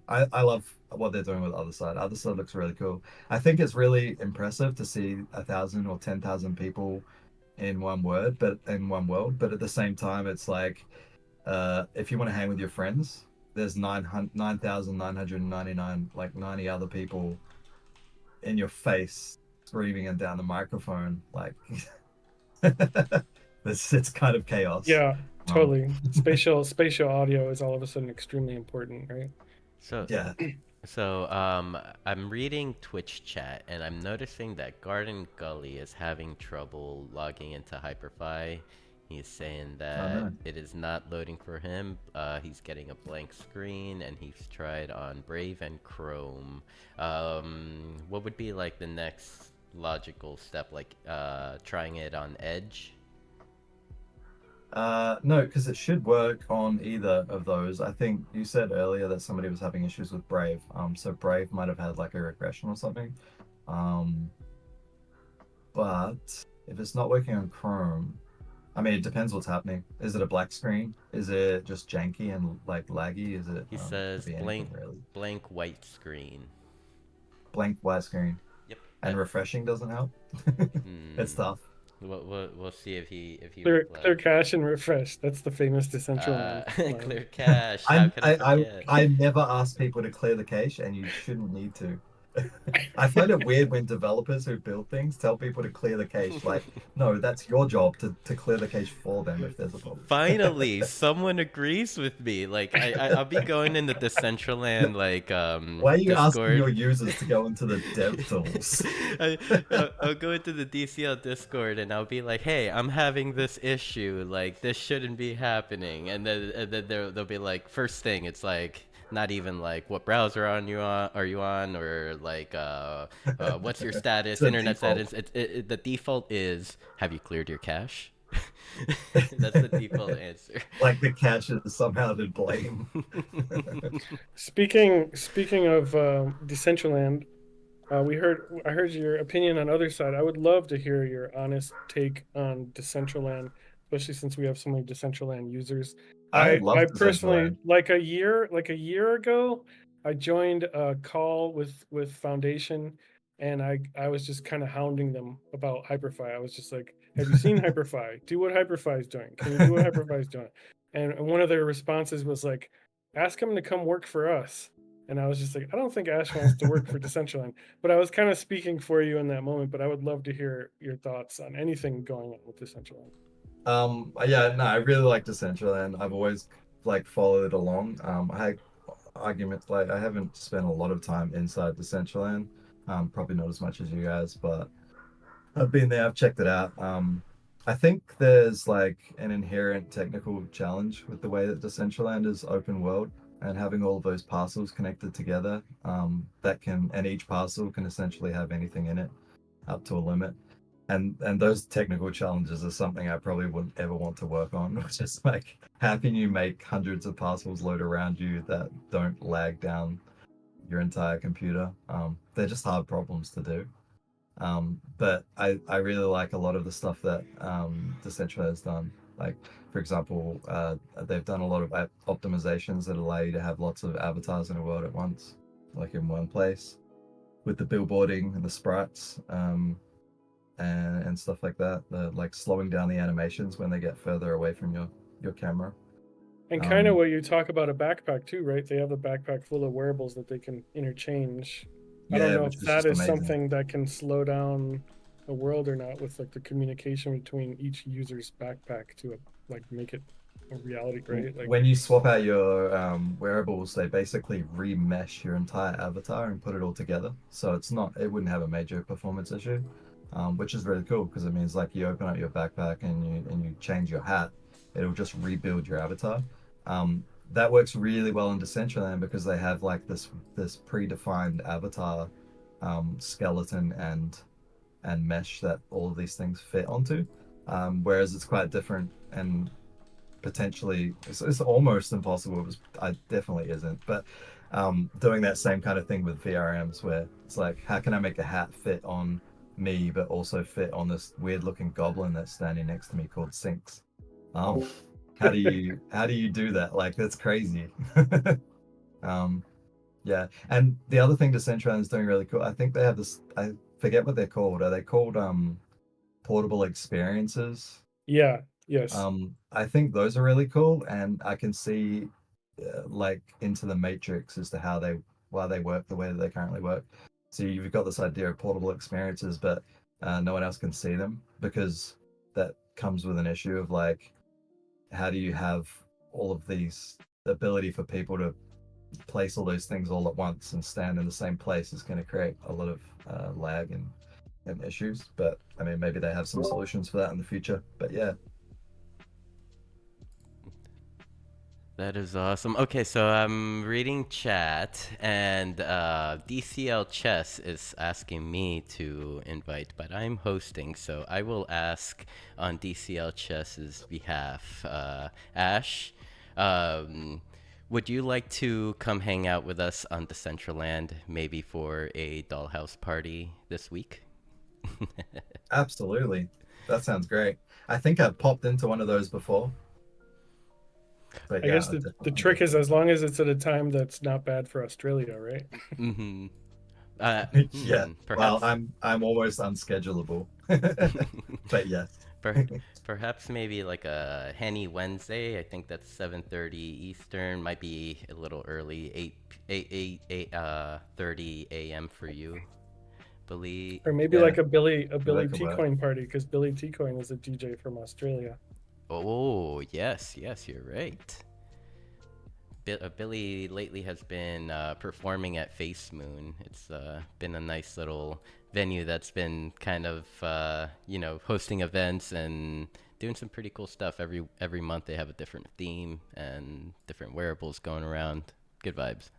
C: I love what they're doing with Other Side. Other Side looks really cool. I think it's really impressive to see 1,000 or 10,000 people in one world, but at the same time, it's like, if you want to hang with your friends, there's 9,999, like 90 other people in your face screaming and down the microphone, like it's kind of chaos.
D: Yeah, totally. Spatial audio is all of a sudden extremely important, right?
A: So
C: Yeah.
A: So I'm reading Twitch chat, and I'm noticing that Garden Gully is having trouble logging into Hyperfi. He's saying
C: Oh
A: that
C: no.
A: it is not loading for him. He's getting a blank screen, and he's tried on Brave and Chrome. What would be like the next logical step? Like trying it on Edge?
C: No, because it should work on either of those. I think you said earlier that somebody was having issues with Brave. So Brave might have had like a regression or something. Um, but if it's not working on Chrome, I mean, it depends what's happening. Is it a black screen? Is it just janky and like laggy? Is it
A: He
C: could
A: says
C: be anything really?
A: blank white screen.
C: Blank white screen
A: Yep.
C: and refreshing doesn't help. It's
A: Hmm.
C: tough.
A: We'll see if he
D: Clear
A: replies.
D: cache and refresh. That's the famous Decentraland line.
A: Clear cache. How
C: I'm
A: could I forget?
C: I never ask people to clear the cache, and you shouldn't need to. I find it weird when developers who build things tell people to clear the cache. Like, no, that's your job to clear the cache for them if there's a problem.
A: Finally, someone agrees with me. Like I'll be going into the Decentraland like
C: Why are you asking your
A: Discord.
C: users to go into the dev tools?
A: I'll go into the DCL Discord and I'll be like, "Hey, I'm having this issue. Like, this shouldn't be happening." And then they'll be like, first thing, it's like not even like what browser are you on or like what's your status,
C: The
A: internet
C: default.
A: status. The default is, have you cleared your cache? That's the default answer.
C: Like the cache is somehow to blame.
D: Speaking of Decentraland, I heard your opinion on other side. I would love to hear your honest take on Decentraland, especially since we have so many Decentraland users.
C: I
D: I
C: love
D: personally,
C: Decentraland.
D: like a year ago, I joined a call with Foundation, and I was just kind of hounding them about Hyperfy. I was just like, "Have you seen Hyperfy? Do what Hyperfy is doing. Can you do what Hyperfy is doing?" And one of their responses was like, "Ask him to come work for us." And I was just like, I don't think Ash wants to work for Decentraland. But I was kind of speaking for you in that moment. But I would love to hear your thoughts on anything going on with Decentraland.
C: Yeah, no, I really like Decentraland. I've always like followed along. I had arguments like I haven't spent a lot of time inside Decentraland. Probably not as much as you guys, but I've been there, I've checked it out. I think there's like an inherent technical challenge with the way that Decentraland is open world and having all of those parcels connected together. And each parcel can essentially have anything in it up to a limit. And those technical challenges are something I probably wouldn't ever want to work on. Which is like, how can you make hundreds of parcels load around you that don't lag down your entire computer? They're just hard problems to do. But I really like a lot of the stuff that Decentraland has done. Like, for example, they've done a lot of optimizations that allow you to have lots of avatars in a world at once, like in one place, with the billboarding and the sprites, and stuff like that. Like slowing down the animations when they get further away from your camera.
D: And kind of
C: Um,
D: what you talk about a backpack too, right? They have a backpack full of wearables that they can interchange. I don't
C: yeah,
D: know
C: which
D: if
C: is
D: that
C: just
D: is
C: amazing.
D: something that can slow down a world or not with like the communication between each user's backpack to like make it a reality, right? Like
C: When you swap out your wearables, they basically remesh your entire avatar and put it all together. So it wouldn't have a major performance issue, which is really cool because it means like you open up your backpack and you change your hat, it'll just rebuild your avatar. That works really well in Decentraland because they have like this predefined avatar skeleton and mesh that all of these things fit onto. Whereas it's quite different and potentially it's almost impossible. I definitely isn't, but doing that same kind of thing with VRMs where it's like, how can I make a hat fit on me but also fit on this weird looking goblin that's standing next to me called Sinks? Um, how do you do that? Like, that's crazy. um, yeah, and the other thing Decentraland is doing really cool. I think they have this. I forget what they're called. Are they called portable experiences?
D: yeah, yes.
C: I think those are really cool, and I can see like into the matrix as to why they work the way that they currently work. So you've got this idea of portable experiences, but no one else can see them because that comes with an issue of like, how do you have all of these ability for people to place all those things all at once and stand in the same place is going to create a lot of lag and issues. But I mean, maybe they have some solutions for that in the future. But yeah,
A: That is awesome. Okay, so I'm reading chat, and DCL Chess is asking me to invite, but I'm hosting, so I will ask on DCL Chess's behalf. Ash, um, would you like to come hang out with us on Decentraland, maybe for a dollhouse party this week?
C: Absolutely. That sounds great. I think I've popped into one of those before. But
D: I
C: yeah,
D: guess
C: I'd
D: the
C: definitely
D: trick is as long as it's at a time that's not bad for Australia, right?
A: Mm-hmm.
C: yeah. Well,
A: Perhaps.
C: I'm almost unschedulable. But yes.
A: Per- Perhaps maybe like a Henny Wednesday. I think that's 7:30 Eastern. Might be a little early. 30 a.m. for you. Believe.
D: Or maybe
C: Yeah,
D: like a Billy
C: that could
D: T
C: work.
D: Coin party, because Billy T Coin is a DJ from Australia.
A: Oh yes, yes, you're right. Billy lately has been performing at Face Moon. It's been a nice little venue that's been kind of hosting events and doing some pretty cool stuff. Every month they have a different theme and different wearables going around. Good vibes.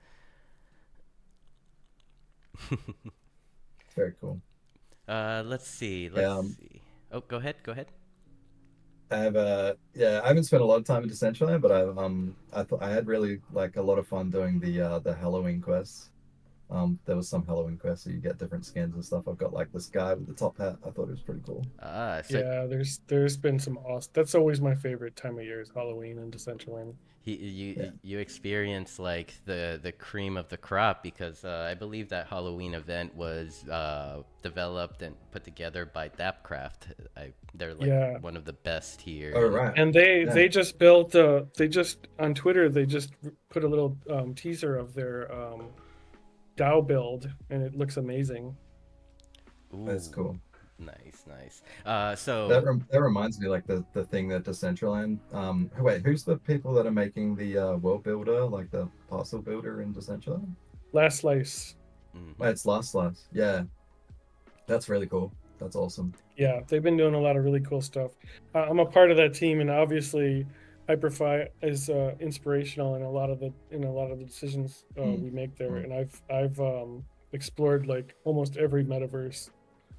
C: Very cool.
A: Let's see. Let's
C: Yeah,
A: see. Oh, go ahead. Go ahead.
C: I haven't spent a lot of time in Decentraland, but I thought I had really like a lot of fun doing the Halloween quests. There was some Halloween quests, so you get different skins and stuff. I've got like this guy with the top hat. I thought it was pretty cool.
A: So
D: Yeah, there's been some awesome. That's always my favorite time of year is Halloween and Decentraland.
C: Yeah.
A: you experience like the cream of the crop because I believe that Halloween event was developed and put together by Dapcraft. They're like
D: Yeah,
A: one of the best here.
C: Oh right.
D: and they
C: Yeah.
D: they just built they just on Twitter they just put a little teaser of their DAO build, and it looks amazing.
C: That's
A: Ooh,
C: cool.
A: nice, nice. So
C: That reminds me like the thing that Decentraland. Wait, who's the people that are making the world builder, like the parcel builder in Decentraland?
D: Last slice.
A: mhm.
C: Wait, it's Last. Yeah, that's really cool. That's awesome.
D: Yeah, they've been doing a lot of really cool stuff. I'm a part of that team, and obviously, Hyperfi is inspirational in a lot of the decisions
C: Mm,
D: we make there.
C: mm.
D: And I've explored like almost every metaverse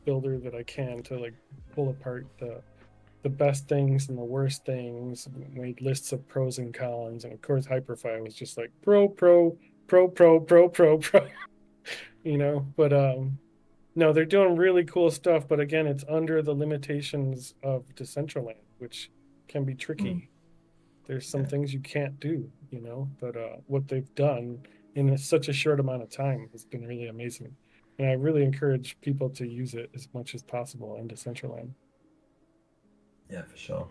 D: builder that I can to like pull apart the best things and the worst things. Made lists of pros and cons, and of course, Hyperfi was just like pro. But no, they're doing really cool stuff, but again, it's under the limitations of Decentraland, which can be
C: Mm.
D: tricky. There's some
C: Yeah,
D: things you can't do, but what they've done in such a short amount of time has been really amazing. And I really encourage people to use it as much as possible in Decentraland.
C: yeah, for sure.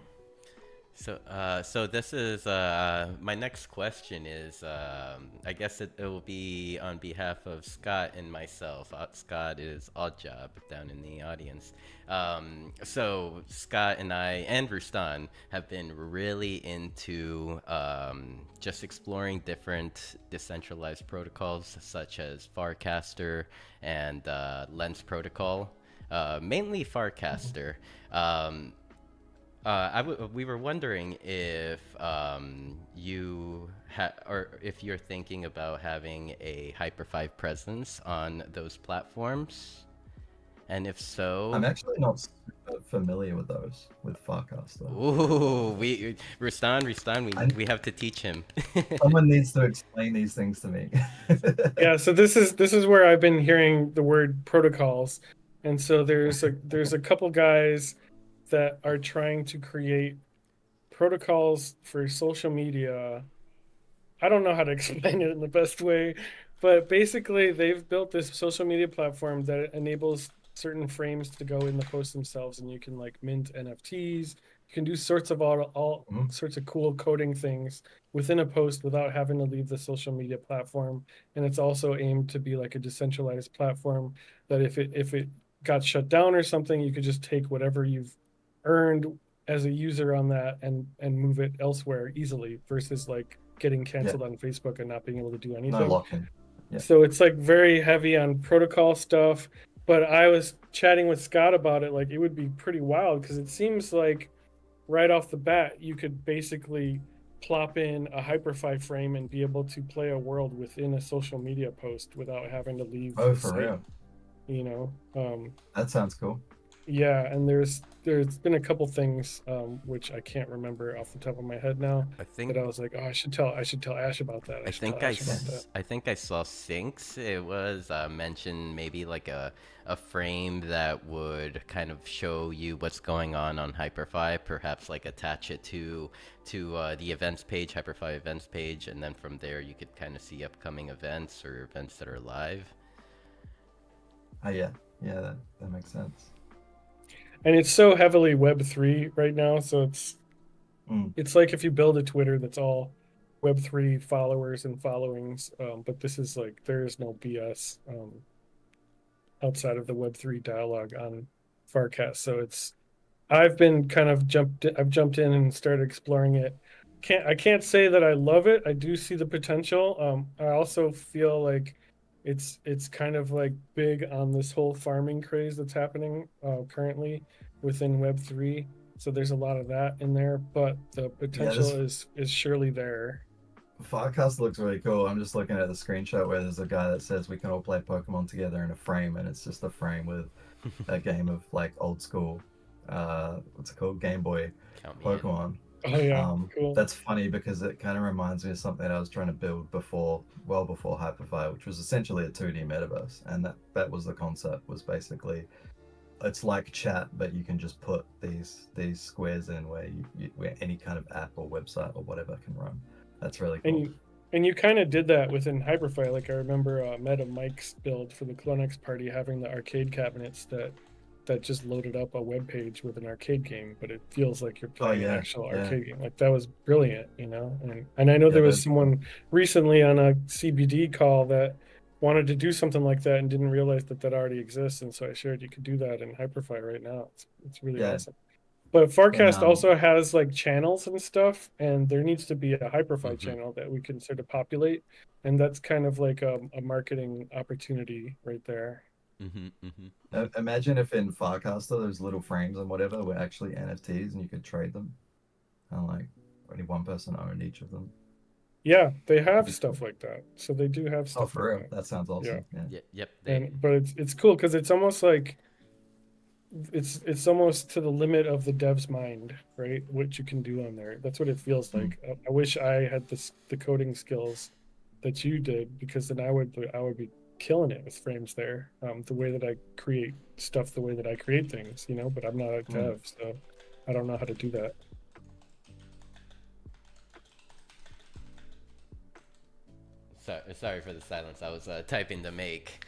A: So this is my next question is I guess it will be on behalf of Scott and myself. Scott is Odd Job down in the audience. So Scott and I and Roustan have been really into just exploring different decentralized protocols such as Farcaster and Lens Protocol, mainly Farcaster. Um, we were wondering if or if you're thinking about having a Hyper 5 presence on those platforms, and if
C: I'm
A: so,
C: actually not super familiar with those with Farcaster.
A: ooh, Rustan,
C: I,
A: we have to teach him.
C: someone needs to explain these things to me.
D: Yeah, so this is where I've been hearing the word protocols, and so there's a couple guys that are trying to create protocols for social media. I don't know how to explain it in the best way, but basically they've built this social media platform that enables certain frames to go in the post themselves, and you can like mint NFTs. You can do sorts of all
C: Mhm.
D: sorts of cool coding things within a post without having to leave the social media platform. And it's also aimed to be like a decentralized platform that if it got shut down or something, you could just take whatever you've earned as a user on that and move it elsewhere easily versus like getting
C: Yeah,
D: canceled on Facebook and not being able to do
C: no
D: anything.
C: lock-in. Yeah.
D: So it's like very heavy on protocol stuff. But I was chatting with Scott about it. Like it would be pretty wild because it seems like right off the bat you could basically plop in a Hyperfy frame and be able to play a world within a social media post without having to leave
C: Oh,
D: the
C: for
D: site,
C: real?
D: you know.
C: That sounds cool.
D: Yeah, and there's been a couple things which I can't remember off the top of my head now,
A: I think
D: that I was like, oh, I should tell Ash about that. I should tell Ash about that.
A: I think I saw Sinks. It was mentioned maybe like a frame that would kind of show you what's going on Hyperfy. Perhaps like attach it to the events page, Hyperfy events page, and then from there you could kind of see upcoming events or events that are live.
C: Oh yeah, that makes sense.
D: And it's so heavily Web3 right now, so it's like if you build a Twitter that's all Web3 followers and followings, but this is like there is no BS outside of the Web3 dialogue on Farcast. So I've been kind of jumped in and started exploring it. I can't say that I love it. I do see the potential. I also feel like it's kind of like big on this whole farming craze that's happening currently within Web3. So there's a lot of that in there, but the potential is surely there.
C: Farcast looks really cool. I'm just looking at the screenshot where there's a guy that says we can all play Pokemon together in a frame, and it's just a frame with a game of like old school, what's it called, Game Boy Pokemon.
D: Oh yeah, cool.
C: That's funny because it kind of reminds me of something I was trying to build well before Hyperfy, which was essentially a 2D metaverse, and that was the concept. Was basically it's like chat, but you can just put these squares in where where any kind of app or website or whatever can run. That's really cool.
D: And you kind of did that within Hyperfy. Like I remember Meta Mike's build for the Clonex party having the arcade cabinets that just loaded up a web page with an arcade game, but it feels like you're playing an actual arcade game. Like that was brilliant, you know. And I know there was someone recently on a CBD call that wanted to do something like that and didn't realize that already exists. And so I shared you could do that in Hyperfy right now. It's really awesome. But Farcast also has like channels and stuff, and there needs to be a Hyperfy channel that we can sort of populate, and that's kind of like a marketing opportunity right there.
C: Imagine if in Farcaster those little frames and whatever were actually NFTs and you could trade them, and like only one person owned each of them.
D: Yeah, they have stuff like that. So they do have stuff.
C: Oh, for real? That sounds awesome. Yeah.
A: Yep.
D: But it's cool because it's almost like it's almost to the limit of the dev's mind, right? What you can do on there. That's what it feels like. I wish I had the coding skills that you did, because then I would be killing it with frames there. The way that I create stuff, the way that I create things, you know. But I'm not a dev, so I don't know how to do that.
A: Sorry for the silence. I was typing to make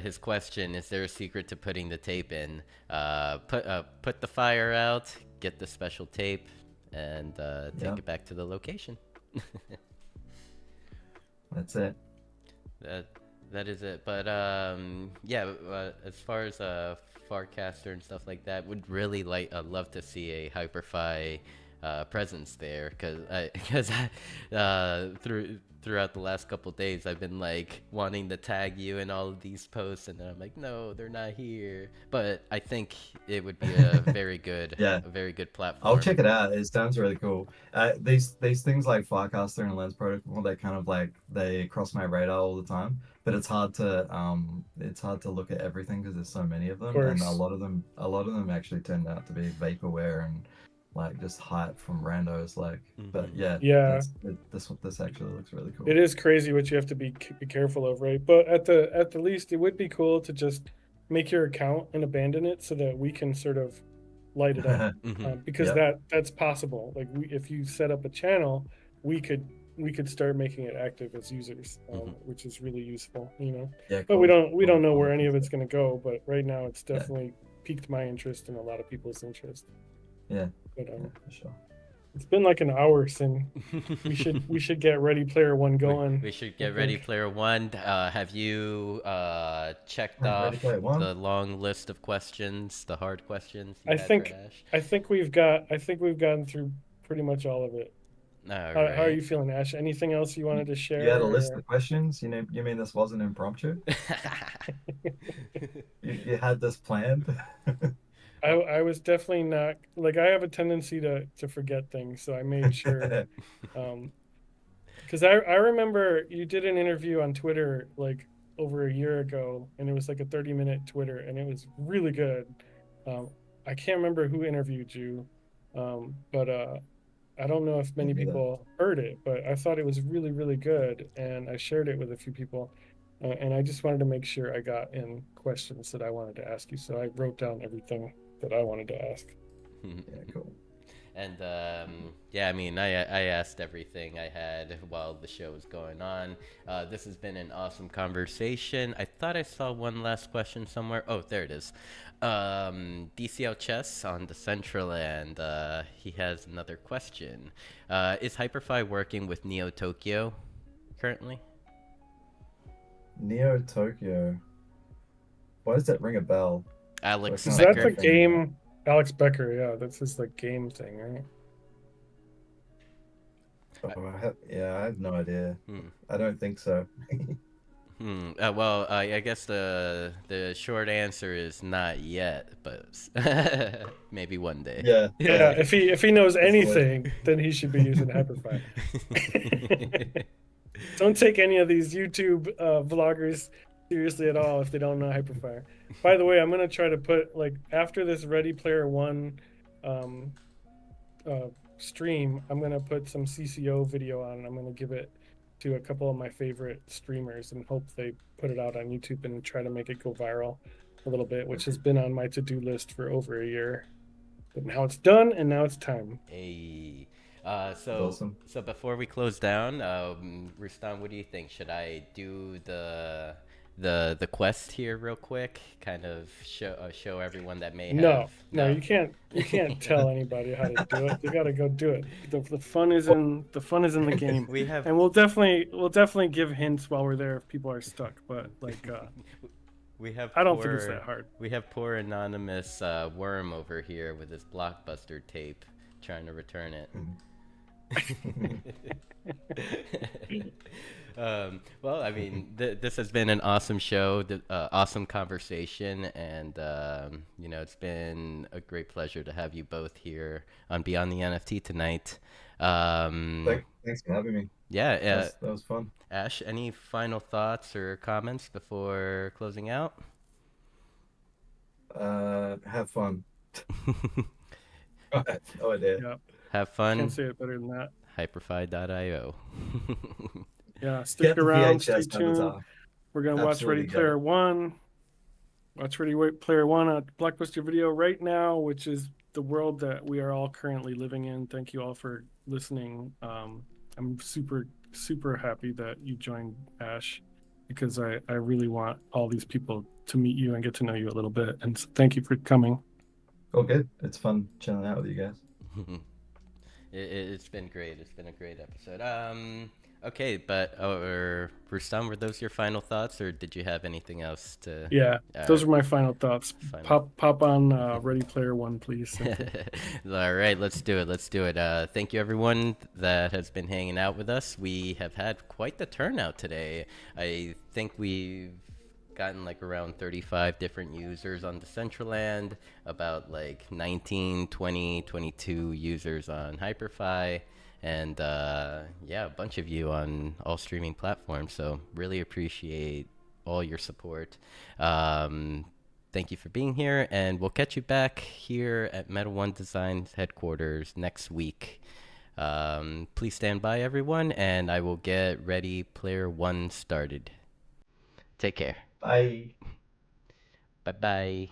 A: his question. Is there a secret to putting the tape in? Put the fire out, get the special tape, and take it back to the location.
C: That's it.
A: That is it. But as far as Farcaster and stuff like that, would really love to see a Hyperfy presence there, because throughout the last couple of days I've been like wanting to tag you in all of these posts, and then I'm like, no, they're not here. But I think it would be a very good a very good platform.
C: I'll check it out. It sounds really cool. These things like Farcaster and Lens Protocol, they kind of like they cross my radar all the time, but it's hard to look at everything because there's so many of them, and a lot of them actually turned out to be vaporware and like just hype from randos, like. But this actually looks really cool.
D: It is crazy what you have to be careful of, right? But at the least, it would be cool to just make your account and abandon it so that we can sort of light it up, because that's possible. Like if you set up a channel, we could start making it active as users, which is really useful, you know. But we don't know where any of it's going to go. But right now, it's definitely piqued my interest and a lot of people's interest.
C: Yeah.
D: But,
C: for sure.
D: It's been like an hour since we should get Ready Player One going.
A: We should get Ready Player One. Have you checked off the long list of questions, the hard questions?
D: I think we've gotten through pretty much all of it. How are you feeling, Ash? Anything else you wanted to share?
C: You had a list of questions. You mean this wasn't impromptu? you had this planned?
D: I was definitely not like I have a tendency to forget things, so I made sure. Because I remember you did an interview on Twitter like over a year ago, and it was like a 30-minute Twitter, and it was really good. Um, I can't remember who interviewed you, but I don't know if many
C: Either.
D: people heard it, but I thought it was really, really good, and I shared it with a few people, and I just wanted to make sure I got in questions that I wanted to ask you, so I wrote down everything that I wanted to ask.
C: Yeah, cool.
A: And yeah, I mean, I asked everything I had while the show was going on. This has been an awesome conversation. I thought I saw one last question somewhere. Oh, there it is. DCL Chess on Decentraland. He has another question. Is Hyperfy working with Neo Tokyo currently?
C: Neo Tokyo. Why does that ring a bell?
A: Alex
D: Is
C: Becker.
D: that the game? Alex Becker, yeah, that's his like game thing, right?
C: Oh, I have no idea. I don't think so.
A: Well, I guess the short answer is not yet, but maybe one day.
C: Yeah.
D: Yeah, if he knows
C: That's the way.
D: anything, then he should be using Hyperfy. Don't take any of these YouTube vloggers seriously at all if they don't know Hyperfire. By the way, I'm gonna try to put like after this Ready Player One stream, I'm gonna put some CCO video on, and I'm gonna give it to a couple of my favorite streamers and hope they put it out on YouTube and try to make it go viral a little bit, which has been on my to-do list for over a year. But now it's done, and now it's time.
A: Hey.
C: So awesome.
A: So before we close down, Roustan, what do you think? Should I do the quest here real quick? Kind of show everyone that may have.
D: No, you can't tell anybody how to do it. You got to go do it. The fun is in the game. And we'll definitely give hints while we're there if people are stuck. But like, I don't think it's that hard.
A: We have poor anonymous worm over here with his Blockbuster tape, trying to return it. Well, I mean, this has been an awesome show, awesome conversation, and it's been a great pleasure to have you both here on Beyond the NFT tonight.
C: Thanks for having me.
A: Yeah,
C: that was fun.
A: Ash, any final thoughts or comments before closing out?
C: Have fun. No idea.
D: Yep.
A: Have fun.
D: Can't say it better than that.
A: Hyperfy.io.
D: Yeah, stick around, stay tuned. We're gonna watch
C: Absolutely
D: Ready Player One. Watch Ready Player One on Blockbuster Video right now, which is the world that we are all currently living in. Thank you all for listening. I'm super, super happy that you joined, Ash, because I really want all these people to meet you and get to know you a little bit. And so thank you for coming.
C: Oh, good. It's fun chilling out with you guys.
A: It's been great. It's been a great episode. Okay, but Roustan, were those your final thoughts, or did you have anything else to?
D: Yeah, those are my final thoughts. Pop on Ready Player One, please.
A: All right, let's do it. Let's do it. Thank you, everyone that has been hanging out with us. We have had quite the turnout today. I think we've gotten like around 35 different users on Decentraland, about like 19, 20, 22 users on Hyperfy, and yeah, a bunch of you on all streaming platforms. So really appreciate all your support. Thank you for being here, and we'll catch you back here at Meta One Designs headquarters next week. Please stand by, everyone, and I will get Ready Player One started. Take care.
C: Bye.
A: Bye-bye.